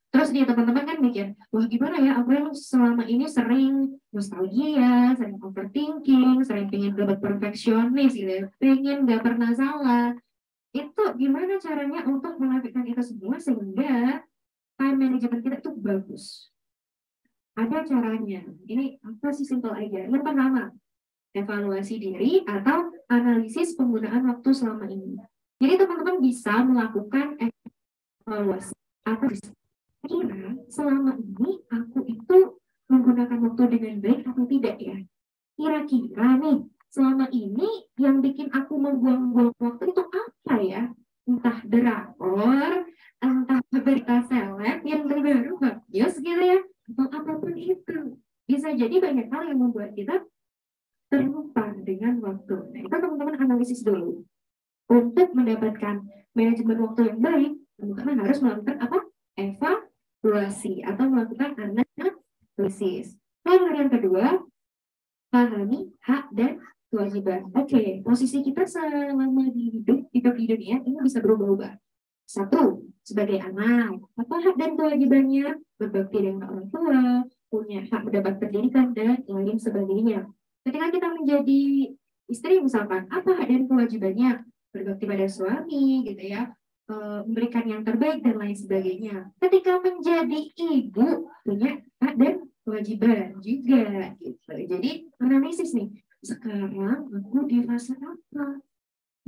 D: Terus nih teman-teman kan mikir, wah gimana ya, aku yang selama ini sering nostalgia, sering overthinking, sering pengen dapat perfeksionis gitu ya, pengen nggak pernah salah. Itu gimana caranya untuk menafikan itu semua sehingga time management kita itu bagus? Ada caranya. Ini apa sih, simple aja. Yang pertama, evaluasi diri atau analisis penggunaan waktu selama ini. Jadi teman-teman bisa melakukan evaluasi atau kira selama ini aku itu menggunakan waktu dengan baik atau tidak ya. Kira-kira nih selama ini yang bikin aku membuang-buang waktu itu apa ya? Entah drakor, entah berita seleb yang terbaru bagus gitu ya, atau apapun itu. Bisa jadi banyak hal yang membuat kita terlupa dengan waktu. Nah, itu teman-teman analisis dulu. Untuk mendapatkan manajemen waktu yang baik, teman-teman harus melakukan apa? Evaluasi atau melakukan analisis. Lalu yang kedua, pahami hak dan kewajiban. Oke, posisi kita selama hidup di dunia ini bisa berubah-ubah. Satu, sebagai anak, apa hak dan kewajibannya? Berbakti dengan orang tua, punya hak mendapat pendidikan, dan lain sebagainya. Ketika kita menjadi istri misalkan, apa hak dan kewajibannya? Berbakti pada suami, gitu ya, memberikan yang terbaik dan lain sebagainya. Ketika menjadi ibu, punya hak dan kewajiban juga, gitu. Jadi analisis nih, sekarang aku di fase apa?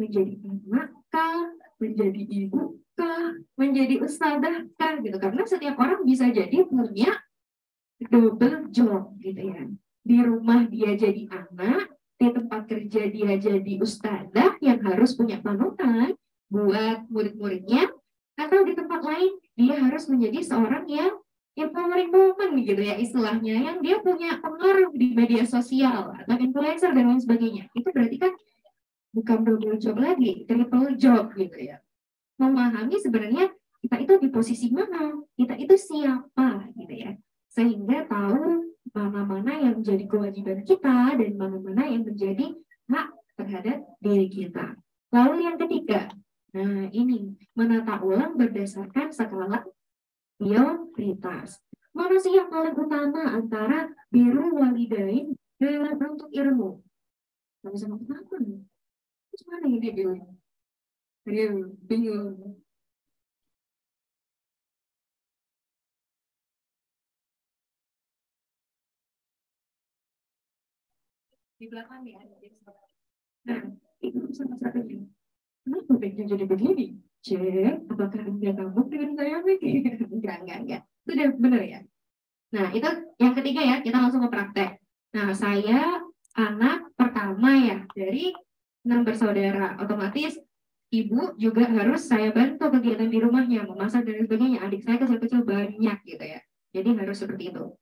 D: Menjadi anak kah? Menjadi ibu kah? Menjadi ustadzah kah? Gitu. Karena setiap orang bisa jadi punya double job, gitu ya. Di rumah dia jadi anak, di tempat kerja dia jadi ustadzah yang harus punya panutan buat murid-muridnya, atau di tempat lain dia harus menjadi seorang yang empowering woman gitu ya istilahnya, yang dia punya pengaruh di media sosial atau influencer dan lain sebagainya. Itu berarti kan bukan double job lagi, triple job gitu ya. Memahami sebenarnya kita itu di posisi mana, kita itu siapa gitu ya, sehingga tahu mana-mana yang menjadi kewajiban kita dan mana-mana yang menjadi hak terhadap diri kita. Lalu yang ketiga, nah ini menata ulang berdasarkan skala prioritas. Mana sih yang paling utama antara biru walidain dan untuk ilmu? Sama-sama kenapa nih? Gimana ini biru? Aduh, bingung. Di belakang ya. Nah, itu sama satunya. Kenapa baiknya jadi begini? Cek, apakah Anda kamu dengan saya mikir? Enggak. Itu udah benar ya. Nah, itu yang ketiga ya, kita langsung ke praktek. Nah, saya anak pertama ya, dari 6 bersaudara. Otomatis ibu juga harus saya bantu kegiatan di rumahnya, memasak dan sebagainya. Adik saya kecil-kecil banyak gitu ya. Jadi harus seperti itu.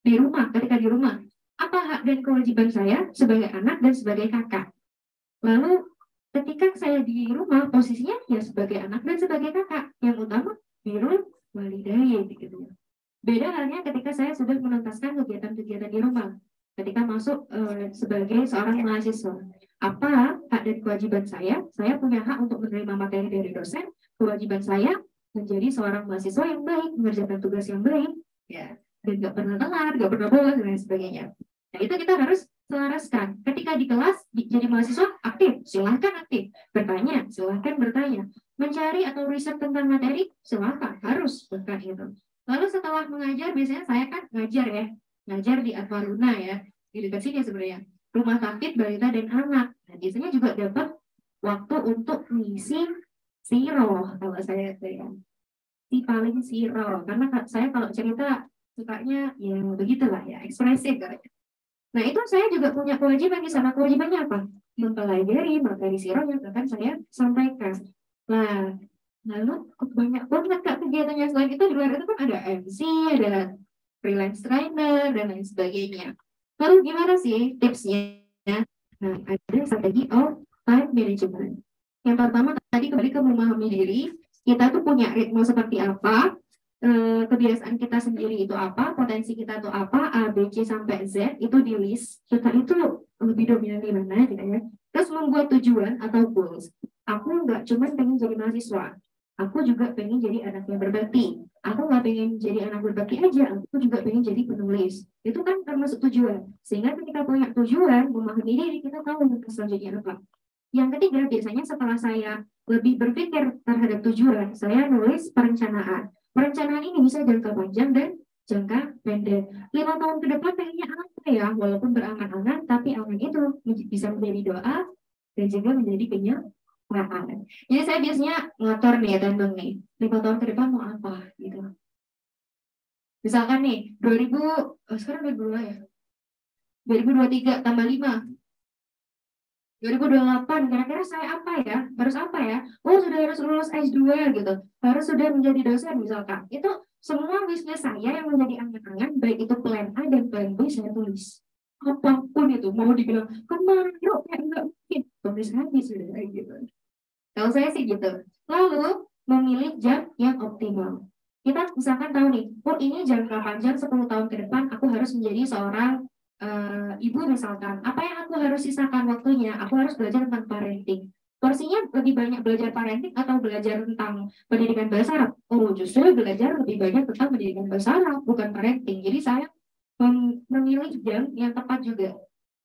D: Di rumah, ketika di rumah, apa hak dan kewajiban saya sebagai anak dan sebagai kakak? Lalu ketika saya di rumah, posisinya ya sebagai anak dan sebagai kakak. Yang utama birrul walidain gitu. Beda halnya ketika saya sudah menuntaskan kegiatan-kegiatan di rumah. Ketika masuk sebagai seorang mahasiswa, apa hak dan kewajiban saya? Saya punya hak untuk menerima materi dari dosen. Kewajiban saya menjadi seorang mahasiswa yang baik, mengerjakan tugas yang baik, ya, dan nggak pernah telat, nggak pernah bolos dan lain sebagainya. Nah, itu kita harus selaraskan. Ketika di kelas jadi mahasiswa aktif, silahkan aktif. Bertanya, silahkan bertanya. Mencari atau riset tentang materi, silahkan, harus bukan itu. Lalu setelah mengajar, biasanya saya kan ngajar ya, ngajar di Atwaruna ya, di dekat sini sebenarnya, rumah sakit balita dan anak. Nah, biasanya juga dapat waktu untuk mengisi siro, kalau saya si paling siro, karena saya kalau cerita sukanya ya begitulah ya, ekspresif kan. Nah, itu saya juga punya kewajiban di sana. Kewajibannya apa? Mempelajari materi siro yang akan saya sampaikan. Nah, lalu banyak banget Kak kegiatannya. Selain itu di luar itu kan ada MC, ada freelance trainer dan lain sebagainya. Lalu gimana sih tipsnya? Nah, ada strategi of time management. Yang pertama tadi kembali ke memahami diri. Kita tuh punya ritme seperti apa, kebiasaan kita sendiri itu apa, potensi kita itu apa, A, B, C sampai Z itu di list. Kita itu lebih dominan di mana gitu ya. Terus membuat tujuan atau goals. Aku nggak cuma pengen jadi mahasiswa, aku juga pengen jadi anak yang berbakti. Aku nggak pengen jadi anak berbakti aja, aku juga pengen jadi penulis. Itu kan termasuk tujuan. Sehingga ketika punya tujuan, memahami diri, kita tahu selanjutnya apa. Yang ketiga, biasanya setelah saya lebih berpikir terhadap tujuan, saya nulis perencanaan. Perencanaan ini bisa jangka panjang dan jangka pendek. 5 tahun ke depan pengennya apa ya? Walaupun berangan-angan, tapi angan itu bisa menjadi doa dan juga menjadi kenyataan. Jadi saya biasanya ngatur nih, tembang nih. 5 tahun ke depan mau apa gitu. Misalkan nih, sekarang 2002 ya. 2023 tambah 5. 2028 kira-kira saya apa ya? Harus apa ya? Oh, sudah harus lulus S2 gitu. Harus sudah menjadi dosen misalkan. Itu semua wishlist saya yang menjadi angan-angan, baik itu plan A dan plan B saya tulis. Apapun itu, mau dibilang kemana yuk, kayak enggak mungkin. Tulis aja sudah gitu. Kalau saya sih gitu. Lalu memilih jam yang optimal. Kita misalkan tahu nih, oh ini jangka panjang 10 tahun ke depan aku harus menjadi seorang ibu misalkan. Apa yang aku harus sisakan waktunya? Aku harus belajar tentang parenting. Porsinya lebih banyak belajar parenting atau belajar tentang pendidikan bahasa Arab? Oh, justru belajar lebih banyak tentang pendidikan bahasa Arab, bukan parenting. Jadi saya memilih jam yang tepat juga.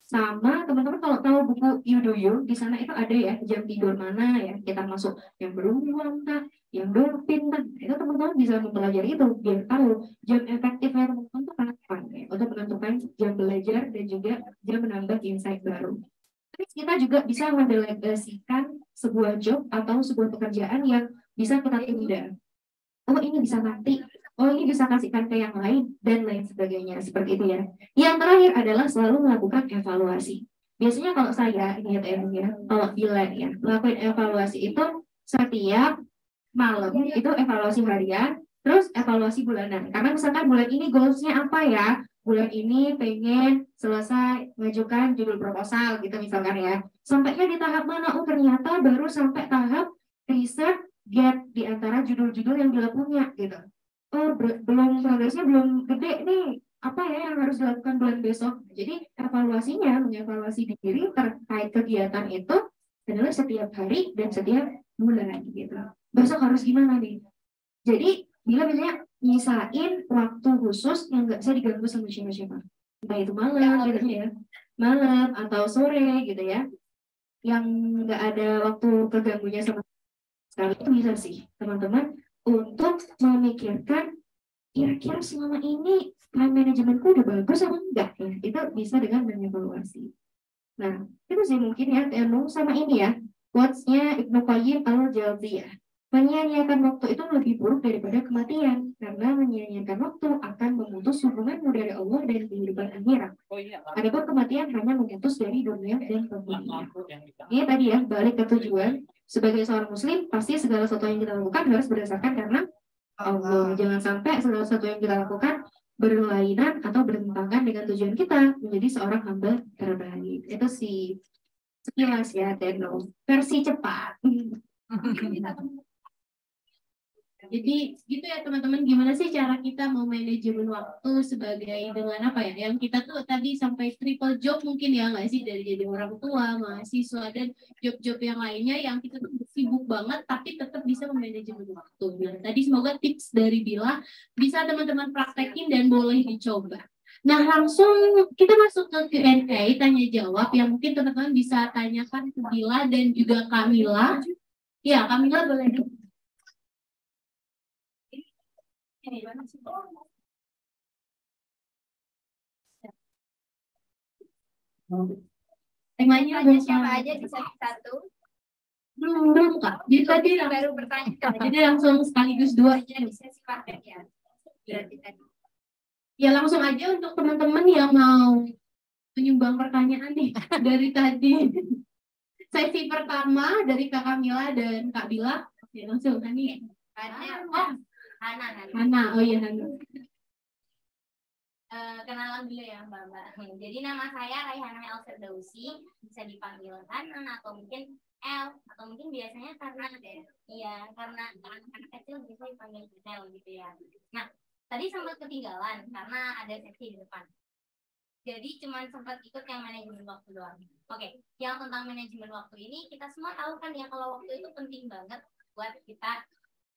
D: Sama teman-teman kalau tahu buku You Do You, di sana itu ada ya jam tidur mana ya kita masuk yang beruang kah, yang dolphin kah. Itu teman-teman bisa mempelajari itu biar tahu jam efektifnya teman-teman itu kapan ya, untuk menentukan jam belajar dan juga jam menambah insight baru. Terus kita juga bisa mendelegasikan sebuah job atau sebuah pekerjaan yang bisa kita tunda. Oh ini bisa nanti, oh ini bisa kasihkan ke yang lain, dan lain sebagainya, seperti itu ya. Yang terakhir adalah selalu melakukan evaluasi. Biasanya kalau saya, ini ya, kalau Dilan ya, melakukan evaluasi itu setiap malam, itu evaluasi harian, terus evaluasi bulanan. Karena misalkan bulan ini goals-nya apa ya, bulan ini pengen selesai mengajukan judul proposal gitu misalkan ya. Sampainya di tahap mana? Oh ternyata baru sampai tahap riset gap di antara judul-judul yang dia punya gitu. Oh belum progresnya belum gede nih. Apa ya yang harus dilakukan bulan besok? Jadi evaluasinya, mengevaluasi diri terkait kegiatan itu adalah setiap hari dan setiap bulan gitu. Besok harus gimana nih? Jadi bila misalnya nyisain waktu khusus yang nggak bisa diganggu sama siapa-siapa. Entah itu malam gitu ya, malam atau sore gitu ya, yang nggak ada waktu keganggunya sama sekali. Itu bisa sih teman-teman untuk memikirkan kira-kira selama ini time manajemenku udah bagus apa enggak ya. Itu bisa dengan mengevaluasi. Nah itu sih mungkin ya ilmu sama ini ya, quotes-nya Ibnu Qayyim al-Jauziyah. Menyia-nyiakan waktu itu lebih buruk daripada kematian, karena menyia-nyiakan waktu akan memutus hubunganmu dari Allah dan kehidupan akhirat. Adapun kematian hanya memutus dari dunia dan kemudian. Ini tadi ya, balik ke tujuan. Sebagai seorang muslim, pasti segala sesuatu yang kita lakukan harus berdasarkan karena Allah. Jangan sampai segala sesuatu yang kita lakukan berlainan atau bertentangan dengan tujuan kita menjadi seorang hamba terbaik. Itu sih sekilas ya, Teno. Versi cepat.
A: Jadi gitu ya teman-teman, gimana sih cara kita mau manajemen waktu sebagai dengan apa ya? Yang kita tuh tadi sampai triple job mungkin ya nggak sih, dari jadi orang tua, mahasiswa dan job-job yang lainnya yang kita tuh sibuk banget tapi tetap bisa memanajemen waktu. Nah tadi semoga tips dari Bila bisa teman-teman praktekin dan boleh dicoba. Nah langsung kita masuk ke Q&A tanya jawab yang mungkin teman-teman bisa tanyakan ke Bila dan juga Kamila. Ya Kamila boleh. Temanya
B: Tanya siapa aja bisa satu.
A: belum Kak. Jadi tadi
B: Baru bertanya.
A: jadi langsung sekaligus dua aja.
B: Di sesi praktek ya. Berarti tadi.
A: Ya langsung aja untuk teman-teman yang mau menyumbang pertanyaan nih dari tadi. Sesi pertama dari Kak Kamila dan Kak Bila. Ya langsung nih. Hana. Oh iya Hana.
B: Kenalan dulu ya Mbak. Jadi nama saya Raihana El Firdausi, bisa dipanggil Hana atau mungkin El, atau mungkin biasanya karena anak-anak kecil bisa dipanggil El gitu ya. Nah tadi sempat ketinggalan karena ada sesi di depan.
E: Jadi cuma sempat ikut yang manajemen waktu doang. Oke, yang tentang manajemen waktu ini kita semua tahu kan ya kalau waktu itu penting banget buat kita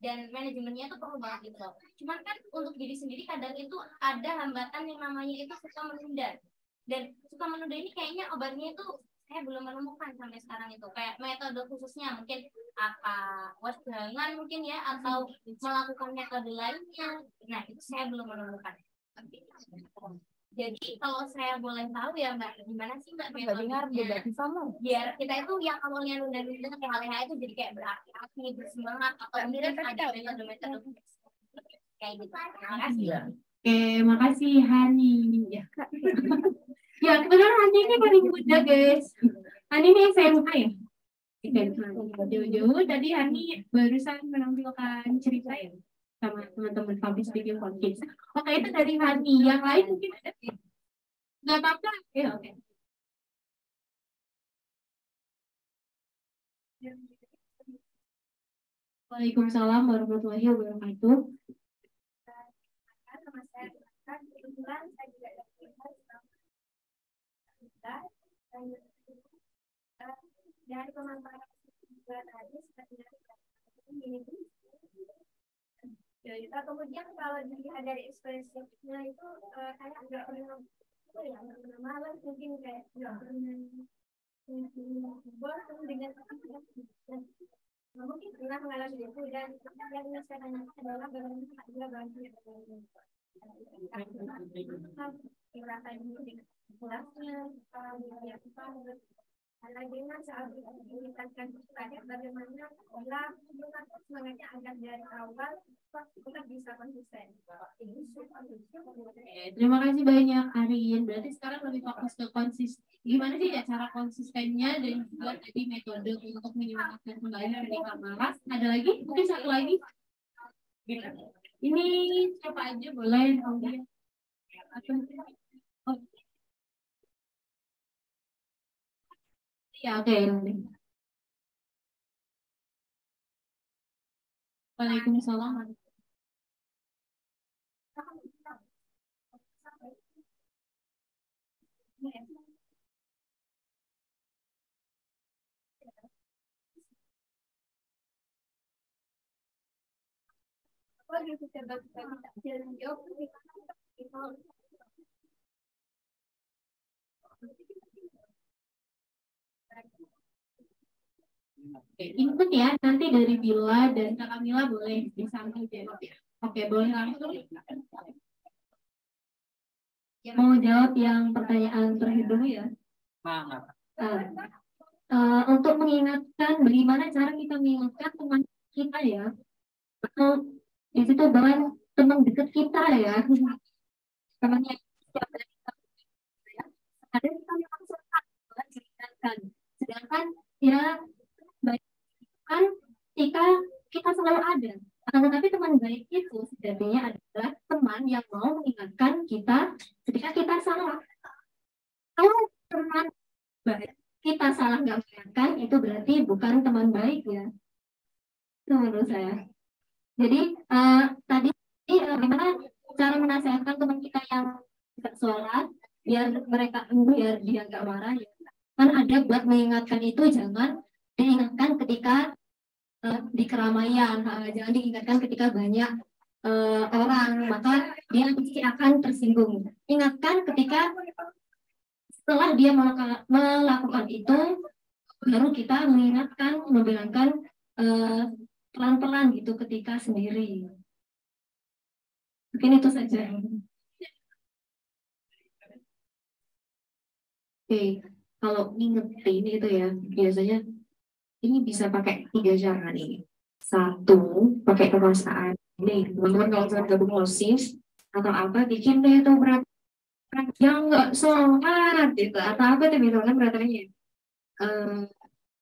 E: dan manajemennya itu perlu banget gitu loh. Cuman kan untuk diri sendiri kadang itu ada hambatan yang namanya itu suka menunda. Dan suka menunda ini kayaknya obatnya itu saya belum menemukan sampai sekarang itu. Kayak metode khususnya mungkin apa wasbangan mungkin ya atau melakukan metode lainnya. Nah, itu saya belum menemukan. Jadi kalau saya boleh tahu ya Mbak, gimana sih Mbak metodenya biar kita itu yang awalnya nunda-nunda ke hal-hal itu jadi kayak berapi-api, bersemangat atau kemudian ada metode-metode kayak gitu. Terima kasih.
C: Oke, makasih Hani. Ya, ya kebetulan Hani ini paling muda guys. Hani ini SMA ya? Jauh-jauh tadi Hani barusan menampilkan cerita ya sama teman-teman public speaking contest. Oke, itu dari Hani. Yang lain mungkin ada? Nggak apa-apa. Ya, oke. Waalaikumsalam warahmatullahi wabarakatuh.
A: Kebetulan saya juga dari pemaparan tadi kemudian kalau dilihat dari ekspresinya itu kayak agak pernah malas mungkin kayak dengan mungkin pernah mengalami itu dan yang saya tanyakan adalah bagaimana juga bantu merasa dulu dengan kelasnya bagaimana saat meningkatkan bagaimana orang mengatur semangatnya agar dari awal kita bisa konsisten.
C: Terima kasih banyak Arin. Berarti sekarang lebih fokus ke konsisten. Gimana sih ya cara konsistennya dan juga tadi metode untuk menyemangatkan kembali ketika malas. Ada lagi? Mungkin satu lagi. Ini siapa aja boleh? Oh. Ya, oke. Waalaikumsalam. Input ya, nanti dari Bila dan Kak Kamila boleh disamping jawab ya. Oke, boleh langsung. Mau jawab yang pertanyaan terakhir dulu ya. Untuk mengingatkan bagaimana cara kita mengingatkan teman kita ya. Di situ bahkan teman dekat kita ya. Teman yang ada kita memang suka menceritakan. Sedangkan ya kan ketika kita selalu ada. Akan tetapi teman baik itu sejatinya adalah teman yang mau mengingatkan kita ketika kita salah. Kalau teman baik kita salah nggak mengingatkan, itu berarti bukan teman baik ya. Itu menurut saya. Jadi tadi bagaimana cara menasihatkan teman kita yang tidak sholat biar dia nggak marah ya. Kan ada buat mengingatkan itu jangan diingatkan ketika di keramaian, jangan diingatkan ketika banyak orang, maka dia pasti akan tersinggung. Ingatkan ketika setelah dia melakukan itu, baru kita mengingatkan, membilangkan pelan-pelan gitu ketika sendiri. Mungkin itu saja. Oke, kalau ngingetin itu ya biasanya ini bisa pakai 3 cara nih. 1, pakai perasaan. Nih, teman-teman kalau misalnya gabung OSIS atau apa, bikin deh itu berat yang nggak sholat gitu. Atau apa tuh misalnya beratannya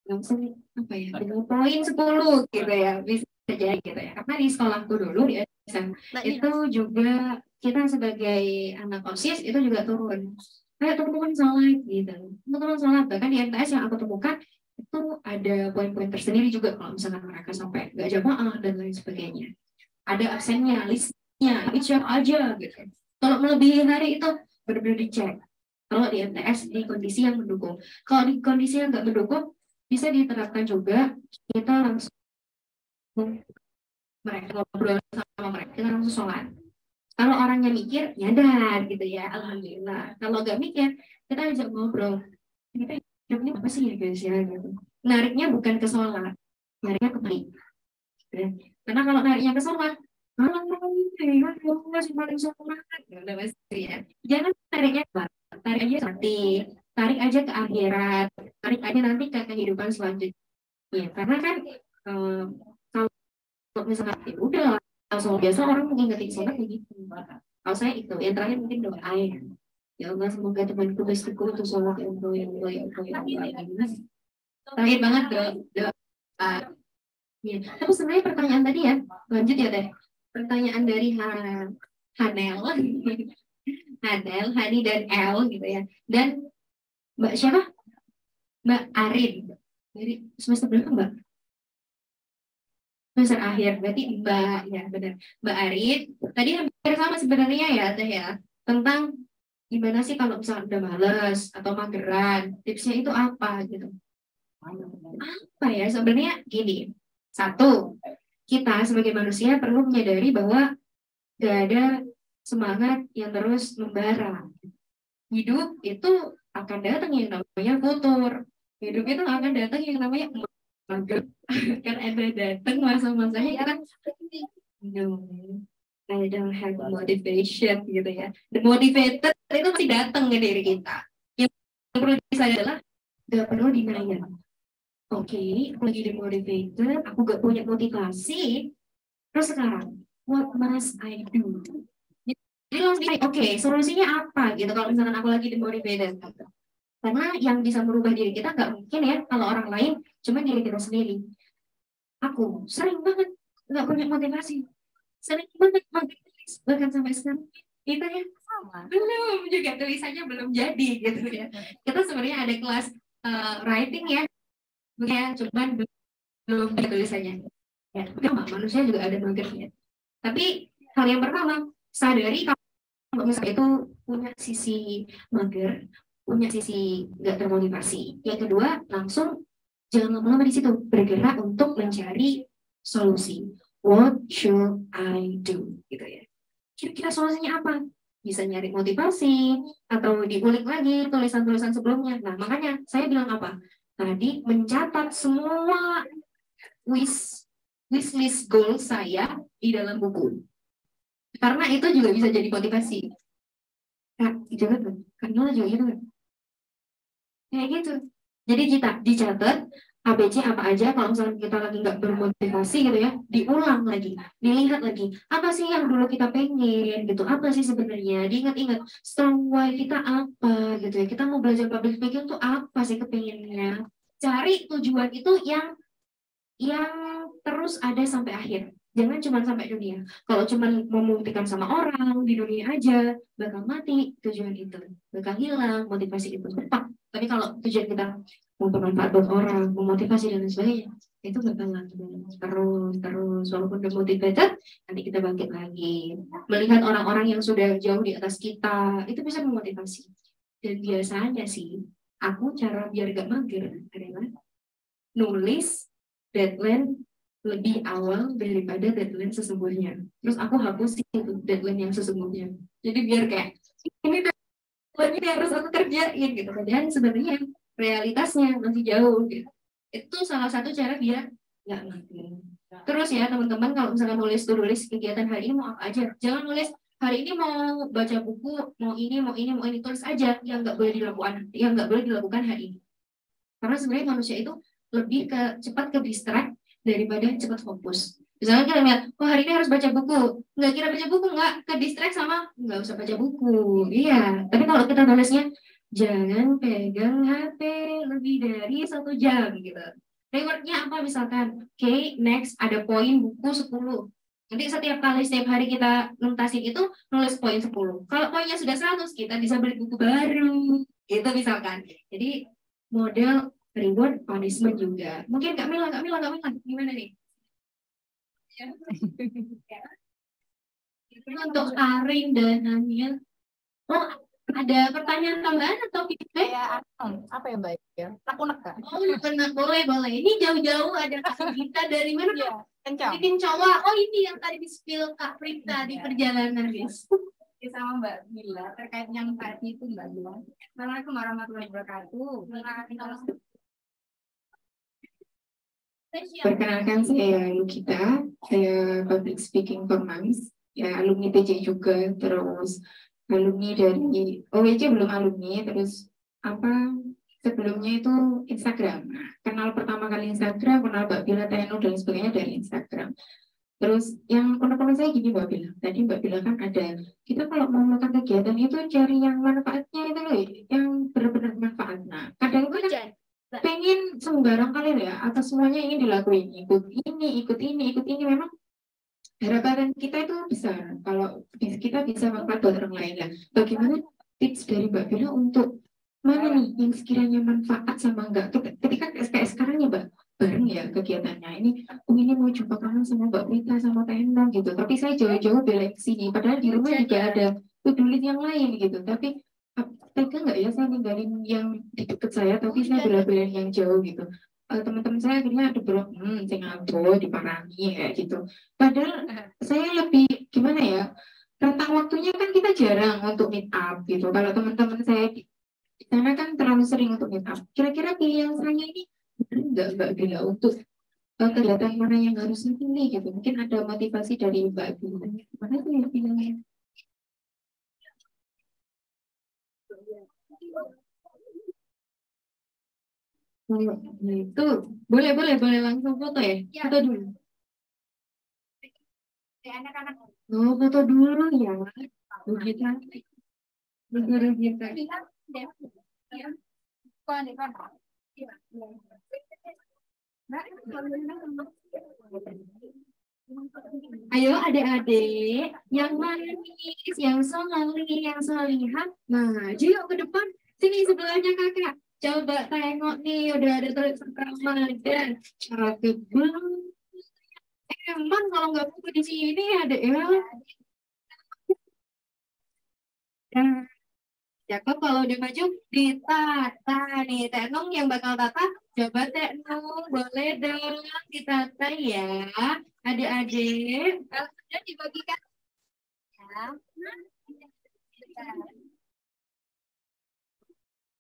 C: langsung apa ya, dengan poin 10 gitu ya. Bisa jadi gitu ya. Karena di sekolahku dulu di SMA itu juga kita sebagai anak OSIS itu juga turun. Kayak teman-teman sholat gitu. Teman-teman sholat, bahkan di MTS yang aku temukan itu ada poin-poin tersendiri juga kalau misalkan mereka sampai nggak jamaah dan lain sebagainya. Ada absennya, listnya, dicek aja gitu. Kalau melebihi hari itu benar-benar dicek.
D: Kalau di MTS di kondisi yang mendukung. Kalau di kondisi yang nggak mendukung, bisa diterapkan juga kita langsung mereka ngobrol sama mereka, kita langsung sholat. Kalau orangnya mikir, nyadar gitu ya, alhamdulillah. Kalau nggak mikir, kita ajak ngobrol. Kita ini apa sih ya guys ya gitu. Nariknya bukan ke sholat, nariknya ke baik. Karena kalau nariknya ke sholat, malah masih paling sholat, udah pasti ya. Jangan tariknya ke barat, tarik aja nanti, tarik aja ke akhirat, tarik aja nanti ke kehidupan selanjutnya. Karena kan kalau misalnya ya udah langsung biasa orang mengingetin sholat kayak gitu. Kalau saya itu yang terakhir mungkin doa ya Allah semoga temanku bersikuku untuk sholat ya Allah ya Allah ya Allah ya Allah. Terakhir banget doa. Ya. Tapi sebenarnya pertanyaan tadi ya lanjut ya deh. Pertanyaan dari Hanel, Hani dan El gitu ya. Dan Mbak siapa? Mbak Arin. Dari semester berapa Mbak? Semester akhir, berarti Mbak, ya benar. Mbak Arin, tadi hampir sama sebenarnya ya Teh ya. Tentang gimana sih kalau misalnya udah males atau mageran, tipsnya itu apa gitu. Apa ya, sebenarnya gini. Satu, kita sebagai manusia perlu menyadari bahwa gak ada semangat yang terus membara. Hidup itu akan datang yang namanya futur. Hidup itu akan datang yang namanya mager. Kan ada datang masa-masanya kita no, I don't have motivation gitu ya. The motivated itu pasti datang ke diri kita. Yang perlu disadari adalah gak perlu denial. Oke, aku lagi demotivated, aku gak punya motivasi. Terus sekarang, what must I do? Jadi langsung oke, solusinya apa gitu kalau misalkan aku lagi demotivated. Karena yang bisa merubah diri kita gak mungkin ya kalau orang lain, cuma diri kita sendiri. Aku sering banget gak punya motivasi. Sering banget tulis, bahkan sampai sekarang. Itu ya sama. Belum juga tulisannya belum jadi gitu ya. Kita sebenarnya ada kelas writing ya. Ya, cuman belum ada tulisannya. Ya, manusia juga ada magernya. Tapi hal yang pertama, sadari kalau misalnya itu punya sisi mager, punya sisi nggak termotivasi. Yang kedua, langsung jangan lama-lama di situ, bergerak untuk mencari solusi. What should I do? Gitu ya. Kira-kira solusinya apa? Bisa nyari motivasi atau diulik lagi tulisan-tulisan sebelumnya. Nah, makanya saya bilang apa? Tadi mencatat semua wish list goal saya di dalam buku. Karena itu juga bisa jadi motivasi. Kak, juga kan? Karena juga gitu kan? Kayak gitu. Jadi kita dicatat ABC apa aja kalau misalnya kita lagi nggak bermotivasi gitu ya, diulang lagi, dilihat lagi, apa sih yang dulu kita pengen gitu, apa sih sebenarnya, diingat-ingat, strong why kita apa gitu ya, kita mau belajar public speaking tuh apa sih kepengennya, cari tujuan itu yang terus ada sampai akhir, jangan cuma sampai dunia. Kalau cuma membuktikan sama orang di dunia aja, bakal mati tujuan itu, bakal hilang motivasi itu. Tapi kalau tujuan kita mau bermanfaat buat orang, memotivasi dan lain sebagainya, itu bakalan terus walaupun demotivated, nanti kita bangkit lagi. Melihat orang-orang yang sudah jauh di atas kita, itu bisa memotivasi. Dan biasanya sih, aku cara biar gak mager adalah nulis deadline lebih awal daripada deadline sesungguhnya. Terus aku hapus itu deadline yang sesungguhnya. Jadi biar kayak ini deadline ini harus aku kerjain gitu. Dan sebenarnya realitasnya masih jauh gitu. Itu salah satu cara biar nggak mager. Terus ya teman-teman kalau misalnya nulis kegiatan hari ini mau apa aja. Jangan nulis hari ini mau baca buku, mau ini, tulis aja yang nggak boleh dilakukan hari ini. Karena sebenarnya manusia itu lebih cepat ke distract daripada cepat fokus. Misalnya kita lihat, oh hari ini harus baca buku. Nggak kira baca buku, nggak ke distract sama nggak usah baca buku. Iya, tapi kalau kita nulisnya, jangan pegang HP lebih dari 1 jam gitu. Rewardnya apa misalkan? Oke, next ada poin buku 10. Nanti setiap hari kita nuntasin itu nulis poin 10. Kalau poinnya sudah 100, kita bisa beli buku baru. Gitu misalkan. Jadi model reward punishment juga. Mungkin Kak Mila, gimana nih? Ya. Untuk Arin dan Hania, Ada pertanyaan tambahan atau feedback?
F: Kayak apa ya Mbak ya? Takunek Kak?
D: Oh, benar, boleh. Ini jauh-jauh ada Kak Gita dari mana?
F: Iya, kencang.
D: Bikin cowok. Oh, ini yang tadi di-spill Kak Prita di perjalanan, guys.
G: Sama Mbak Bila terkait yang tadi itu Mbak Bila. Assalamualaikum warahmatullahi wabarakatuh.
C: Perkenalkan saya Lukita, saya public speaking for moms, ya alumni TJ juga, terus alumni dari OWC belum alumni, terus sebelumnya itu Instagram. Nah, kenal pertama kali Instagram, kenal Mbak Bila, TNU dan sebagainya dari Instagram. Terus yang teman-teman saya gini Mbak Bila, tadi Mbak Bila kan ada, kita kalau mau melakukan kegiatan itu cari yang manfaatnya itu loh, yang benar-benar manfaat. Nah, kadang itu kan pengen sembarang kali ya, atau semuanya ingin dilakuin, ikut ini, memang harapan kita itu besar, kalau kita bisa manfaat buat orang lain lah. Bagaimana tips dari Mbak Bila untuk mana nih yang sekiranya manfaat sama enggak? Ketika kayak sekarang ya Mbak, bareng ya kegiatannya ini mau jumpa kangen sama Mbak Prita sama Teno gitu, tapi saya jauh-jauh bela sini, padahal di rumah juga ada to-do list yang lain gitu, tapi tega nggak ya saya ninggalin yang di dekat saya, tapi saya bela-belain yang jauh gitu. Teman-teman saya akhirnya ada sing adoh diparangi kayak gitu, padahal saya lebih gimana ya, rentang waktunya kan kita jarang untuk meet up gitu. Kalau teman-teman saya di sana kan terlalu sering untuk meet up. Kira-kira pilihan saya ini benar Mbak Bila untuk kegiatan mana yang harus dipilih gitu? Mungkin ada motivasi dari Mbak Bila. Mana sih yang pilihannya? Itu boleh langsung foto ya? Foto dulu.
G: Anak-anak.
C: Oh, foto dulu ya. Begitu. Ayo adik-adik yang manis, yang soleh, yang solihah, maju yuk ke depan. Sini sebelahnya kakak. Coba tengok nih, udah ada tulisan Ramadan. Cakep banget. Emang kalau nggak buku di sini adek ya. Cakep, kalau udah maju ditata nih. Tenong yang bakal tata. Coba Tenong, boleh dong ditata ya. Adik-adik.
G: Sudah dibagikan. Ya.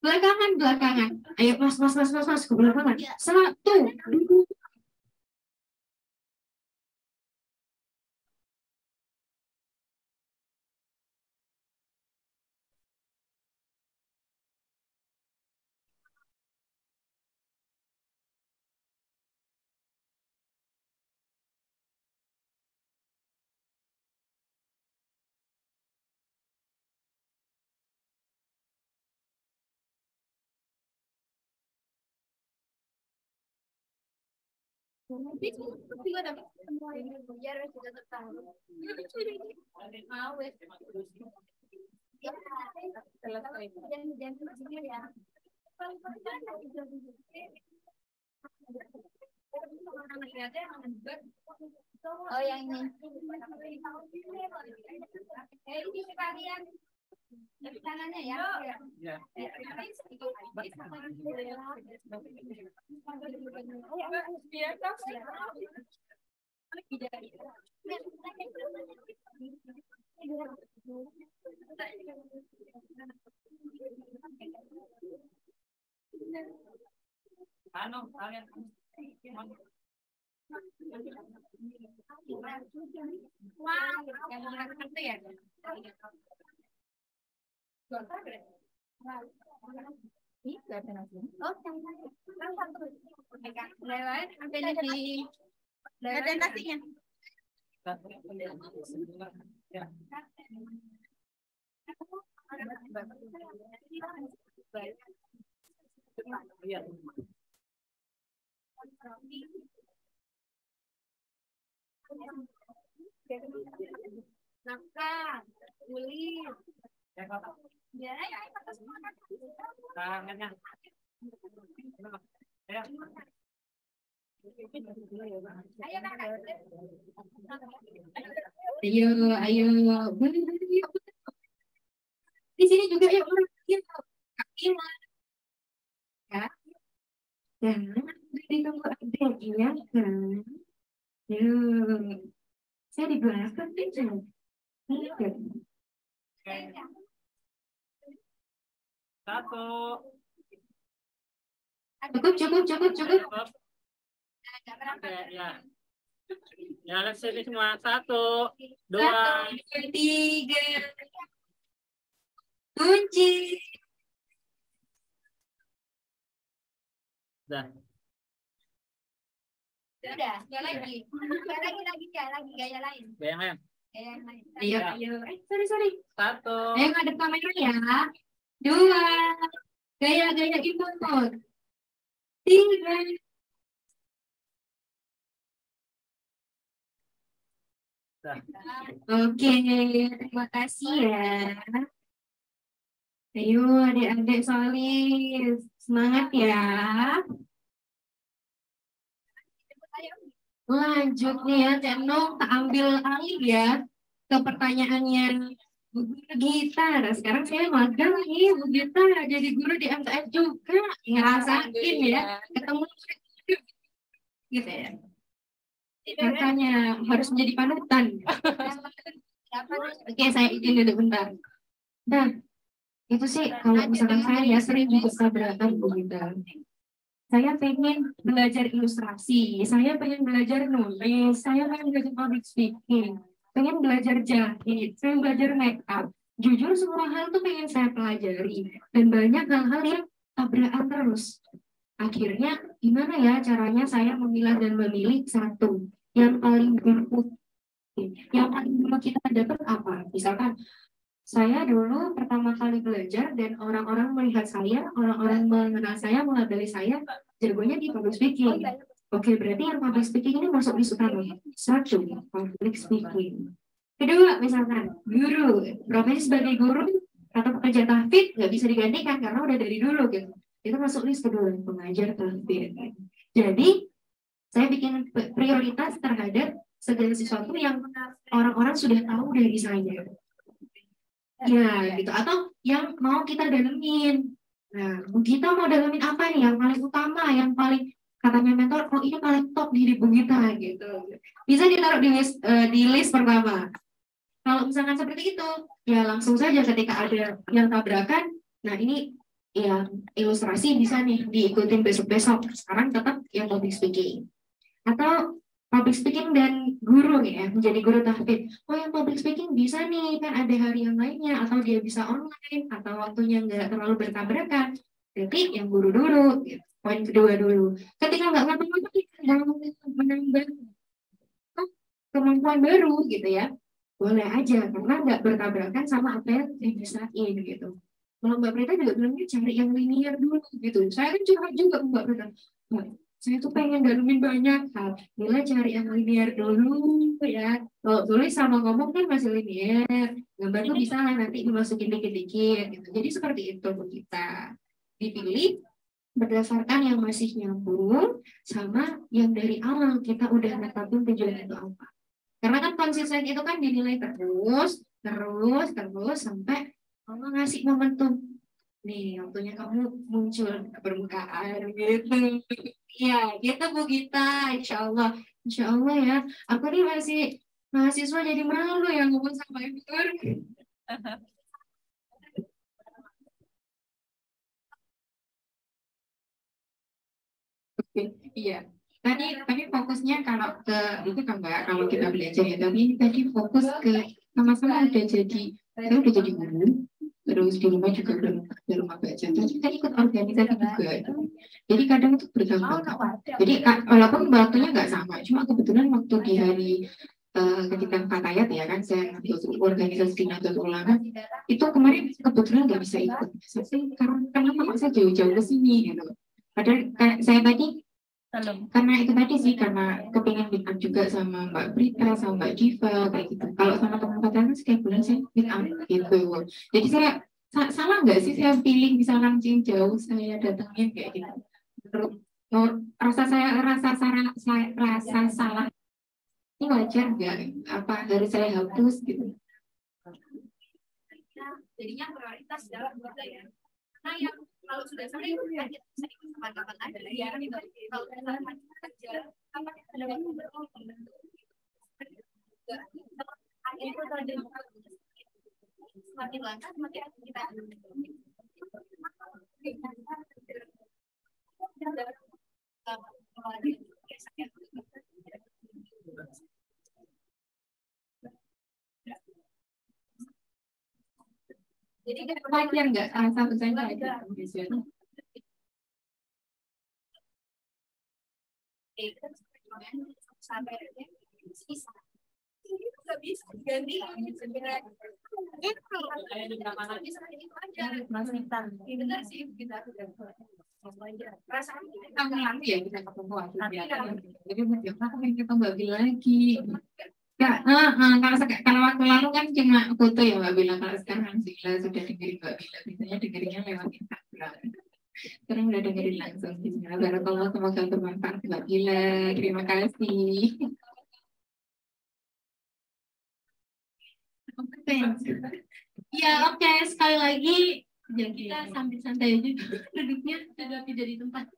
C: Belakangan. Ayo mas ke belakangan. 1, 2.
G: Oh yang ini. Ini sekalian. Dari tangannya ya. Ya. Kalian wah, yang mengatakan itu ya. Lewat sampai di ada nasinya. Nafkah, kulit. Ya, ya, semua kan. Tangannya. Ya.
C: Ayo.
D: di sini juga ya orang gitu. Kak Ila. Ya. Dan ditunggu ada iya kan. Yuk. Saya di belakang deh.
H: Satu.
D: Cukup.
H: Ya. Ya, lihat sini semua. Satu, dua,
D: 1, 2, 3. Kunci.
H: dah.
E: Sudah, nggak lagi. Nggak lagi, gaya lain.
H: Bayang.
E: Gaya yang lain.
D: Ayo. Sorry.
H: Satu.
D: Ayo ngadep kamera ya. 2. Gaya imut. 3.
H: Dah.
D: Oke, terima kasih ya. Ayo adik-adik solid, semangat ya. Lanjut nih ya, Cek Nong, tak ambil alih ya ke pertanyaannya Bu Gita. Nah, sekarang saya magang nih, Bu Gita jadi guru di MTS juga, ngerasain ya, ketemu gitu ya. Makanya harus menjadi panutan. Oke, saya izin dulu bentar. Nah, itu sih kalau misalkan saya sering juga keberatan Bu Gita. Saya pengen belajar ilustrasi, saya pengen belajar nulis, saya pengen belajar public speaking, pengen belajar jahit, pengen belajar make up. Jujur semua hal tuh pengen saya pelajari. Dan banyak hal-hal yang tabrakan terus. Akhirnya gimana ya caranya saya memilah dan memilih satu yang paling bermutu. Yang paling dulu kita dapat apa? Misalkan saya dulu pertama kali belajar dan orang-orang melihat saya, orang-orang mengenal saya, mengabari saya, jagonya di public speaking. Oke, berarti yang public speaking ini masuk di utama. Satu, public speaking. Kedua, misalkan guru, profesi sebagai guru atau pekerja tahfidz nggak bisa digantikan karena udah dari dulu gitu. Itu masuk list kedua, pengajar tahfidz. Jadi, saya bikin prioritas terhadap segala sesuatu yang orang-orang sudah tahu dari saya. Ya, gitu. Atau yang mau kita dalemin. Nah, Bu Gita mau dalemin apa nih? Yang paling utama, yang paling katanya mentor, oh ini paling top di Bu Gita gitu. Bisa ditaruh di list pertama. Kalau misalkan seperti itu, ya langsung saja ketika ada yang tabrakan, nah ini ya ilustrasi bisa nih diikutin besok-besok. Sekarang tetap yang public speaking. Atau public speaking dan guru ya, menjadi guru tahfidz. Oh yang public speaking bisa nih, kan ada hari yang lainnya, atau dia bisa online, atau waktunya nggak terlalu bertabrakan. Berarti yang guru dulu, gitu. Poin kedua dulu. Ketika nggak ngapa-ngapain, menambah kemampuan baru gitu ya, boleh aja, karena nggak bertabrakan sama apa yang dibisain gitu. Kalau Mbak Prita juga bilangnya cari yang linear dulu gitu. Saya kan curhat juga Mbak Prita. Saya tuh pengen dalemin banyak hal. Bila cari yang linear dulu ya. Kalau tulis sama ngomong kan masih linear. Gambar tuh bisa lah nanti dimasukin dikit-dikit gitu. Jadi seperti itu buat kita. Dipilih berdasarkan yang masih nyambung sama yang dari awal kita udah netapin tujuan itu apa. Karena kan konsisten itu kan dinilai terus sampai Allah ngasih momentum. Nih, waktunya kamu muncul ke permukaan gitu. Iya, gitu Bu Gita, insya Allah ya. Aku nih masih mahasiswa jadi malu yang ngomong sama Ibu Tur. Oke, iya. Tadi fokusnya kalau ke itu kan Mbak, kalau kita belajar ya. Tapi tadi fokus ke sama-sama udah jadi, saya udah jadi guru. Terus di rumah juga di rumah baca, terus kita ikut organisasi juga. Jadi kadang itu berkembang. Jadi walaupun waktunya nggak sama, cuma kebetulan waktu di hari ketika Fatayat ya kan, saya organisasi di Nahdlatul Ulama itu kemarin kebetulan nggak bisa ikut. Karena saya jauh-jauh ke sini gitu. Padahal saya tadi karena itu tadi sih, karena kepingin meet up juga sama Mbak Brita, sama Mbak Diva, kayak gitu. Kalau sama teman-teman setiap bulan saya meet up gitu. Jadi saya salah nggak sih saya pilih misalnya jauh saya datangin kayak gitu. Terus rasa salah ini wajar nggak? Apa harus saya hapus gitu?
C: jadinya prioritas dalam budaya. Nah yang kalau sudah sampai itu ya kita bisa ikut kapan-kapan ada ya gitu. Kalau misalnya kerja apa ada waktu itu tadi semakin lancar semakin kita jadi wajar nggak satu saja sampai sisa ini nggak bisa diganti sebenarnya bisa itu aja benar sih kita perasaan kita nanti ya kita ketemu jadi bagaimana kita bagi lagi kalau waktu lalu kan cuma foto ya Mbak Bila, kalau sekarang alhamdulillah sudah dengerin Mbak Bila, biasanya dengerinnya lewat Instagram. Sekarang udah dengerin langsung. Barakallah, semoga bermanfaat Mbak Bila. Terima kasih. Ya oke, sekali lagi kita sambil santai aja duduknya sudah tidak di tempat.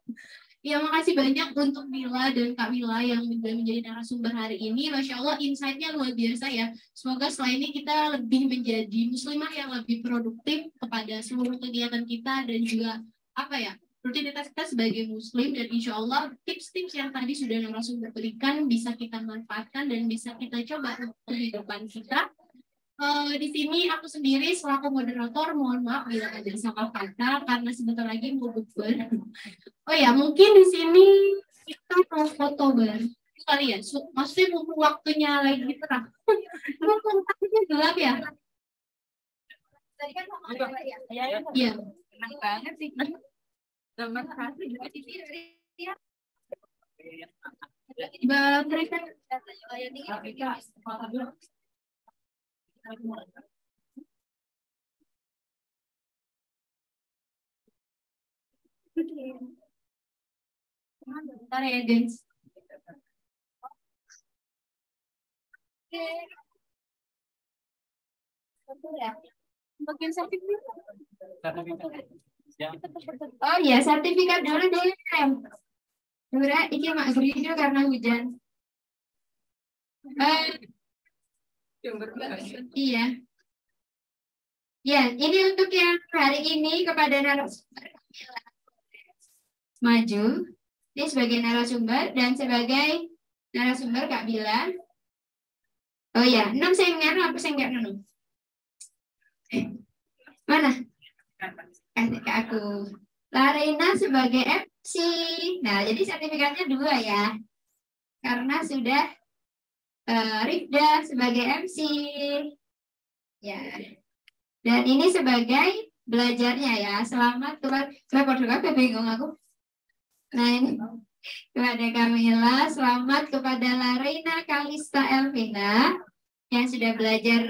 C: Ya makasih banyak untuk Bila dan Kak Wila yang menjadi narasumber hari ini. Masya Allah insight-nya luar biasa ya. Semoga setelah ini kita lebih menjadi muslimah yang lebih produktif kepada seluruh kegiatan kita dan juga rutinitas kita sebagai muslim, dan insya Allah tips-tips yang tadi sudah narasumber berikan bisa kita manfaatkan dan bisa kita coba untuk kehidupan kita. Di sini aku sendiri selaku moderator, mohon maaf bila ada salah kata karena sebentar lagi mau bukber. Oh ya, mungkin di sini kita mau foto bareng kali ya. Maksudnya mumpung waktunya lagi terang. Mumpung waktunya gelap ya. Tadi kan mau ya. Iya. Senang banget sih. Gambar satu juga di sini ya. Berikan bentar ya guys. Bagian sertifikat. Oh iya, sertifikat dulu deh. Dura, ini mak gerido karena hujan. Iya. Ya, ini untuk yang hari ini kepada narasumber. Maju. Ini sebagai narasumber dan sebagai narasumber Kak Bila. Oh ya, 6 senggar apa senggar 6? Mana? Kasih ke aku. Larena sebagai MC. Nah, jadi sertifikatnya 2 ya. Karena sudah Rifda sebagai MC. Ya. Dan ini sebagai belajarnya ya. Selamat kepada bingung aku. Nah ini kepada Kamila, selamat kepada Larena Kalista Elvina yang sudah belajar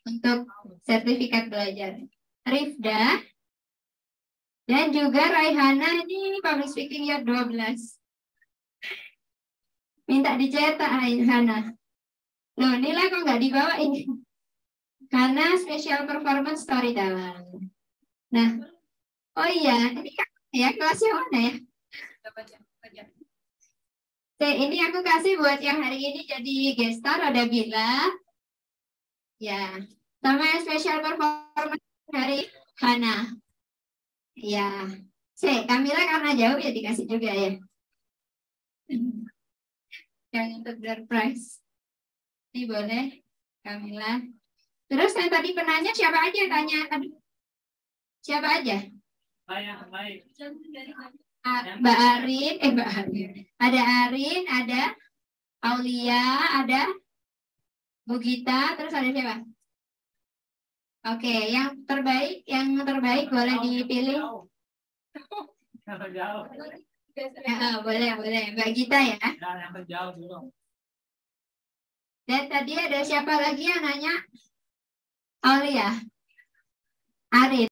C: untuk sertifikat belajar. Rifda dan juga Raihana, ini public speaking year 12. Minta dicetak Raihana. Loh, nilai kok nggak dibawa ini? Karena special performance storytelling. Nah, oh iya, ini kan ya kelasnya mana ya? Ini aku kasih buat yang hari ini jadi gestar, ada Bila. Ya, sama yang special performance dari Hana. Ya, Kamila karena jauh ya dikasih juga ya. Yang untuk door prize. Ini boleh, Kamila. Terus yang tadi penanya siapa aja yang tanya? Aduh. Siapa aja?
H: Baik.
C: Mbak Arin, Mbak Arin. Ada Arin, ada Aulia, ada Bu Gita, terus ada siapa? Oke, yang terbaik boleh dipilih.
H: Jauh.
C: Boleh, Mbak Gita ya.
H: Yang terjauh dulu.
C: Dan tadi ada siapa lagi yang nanya? Aulia, Arin.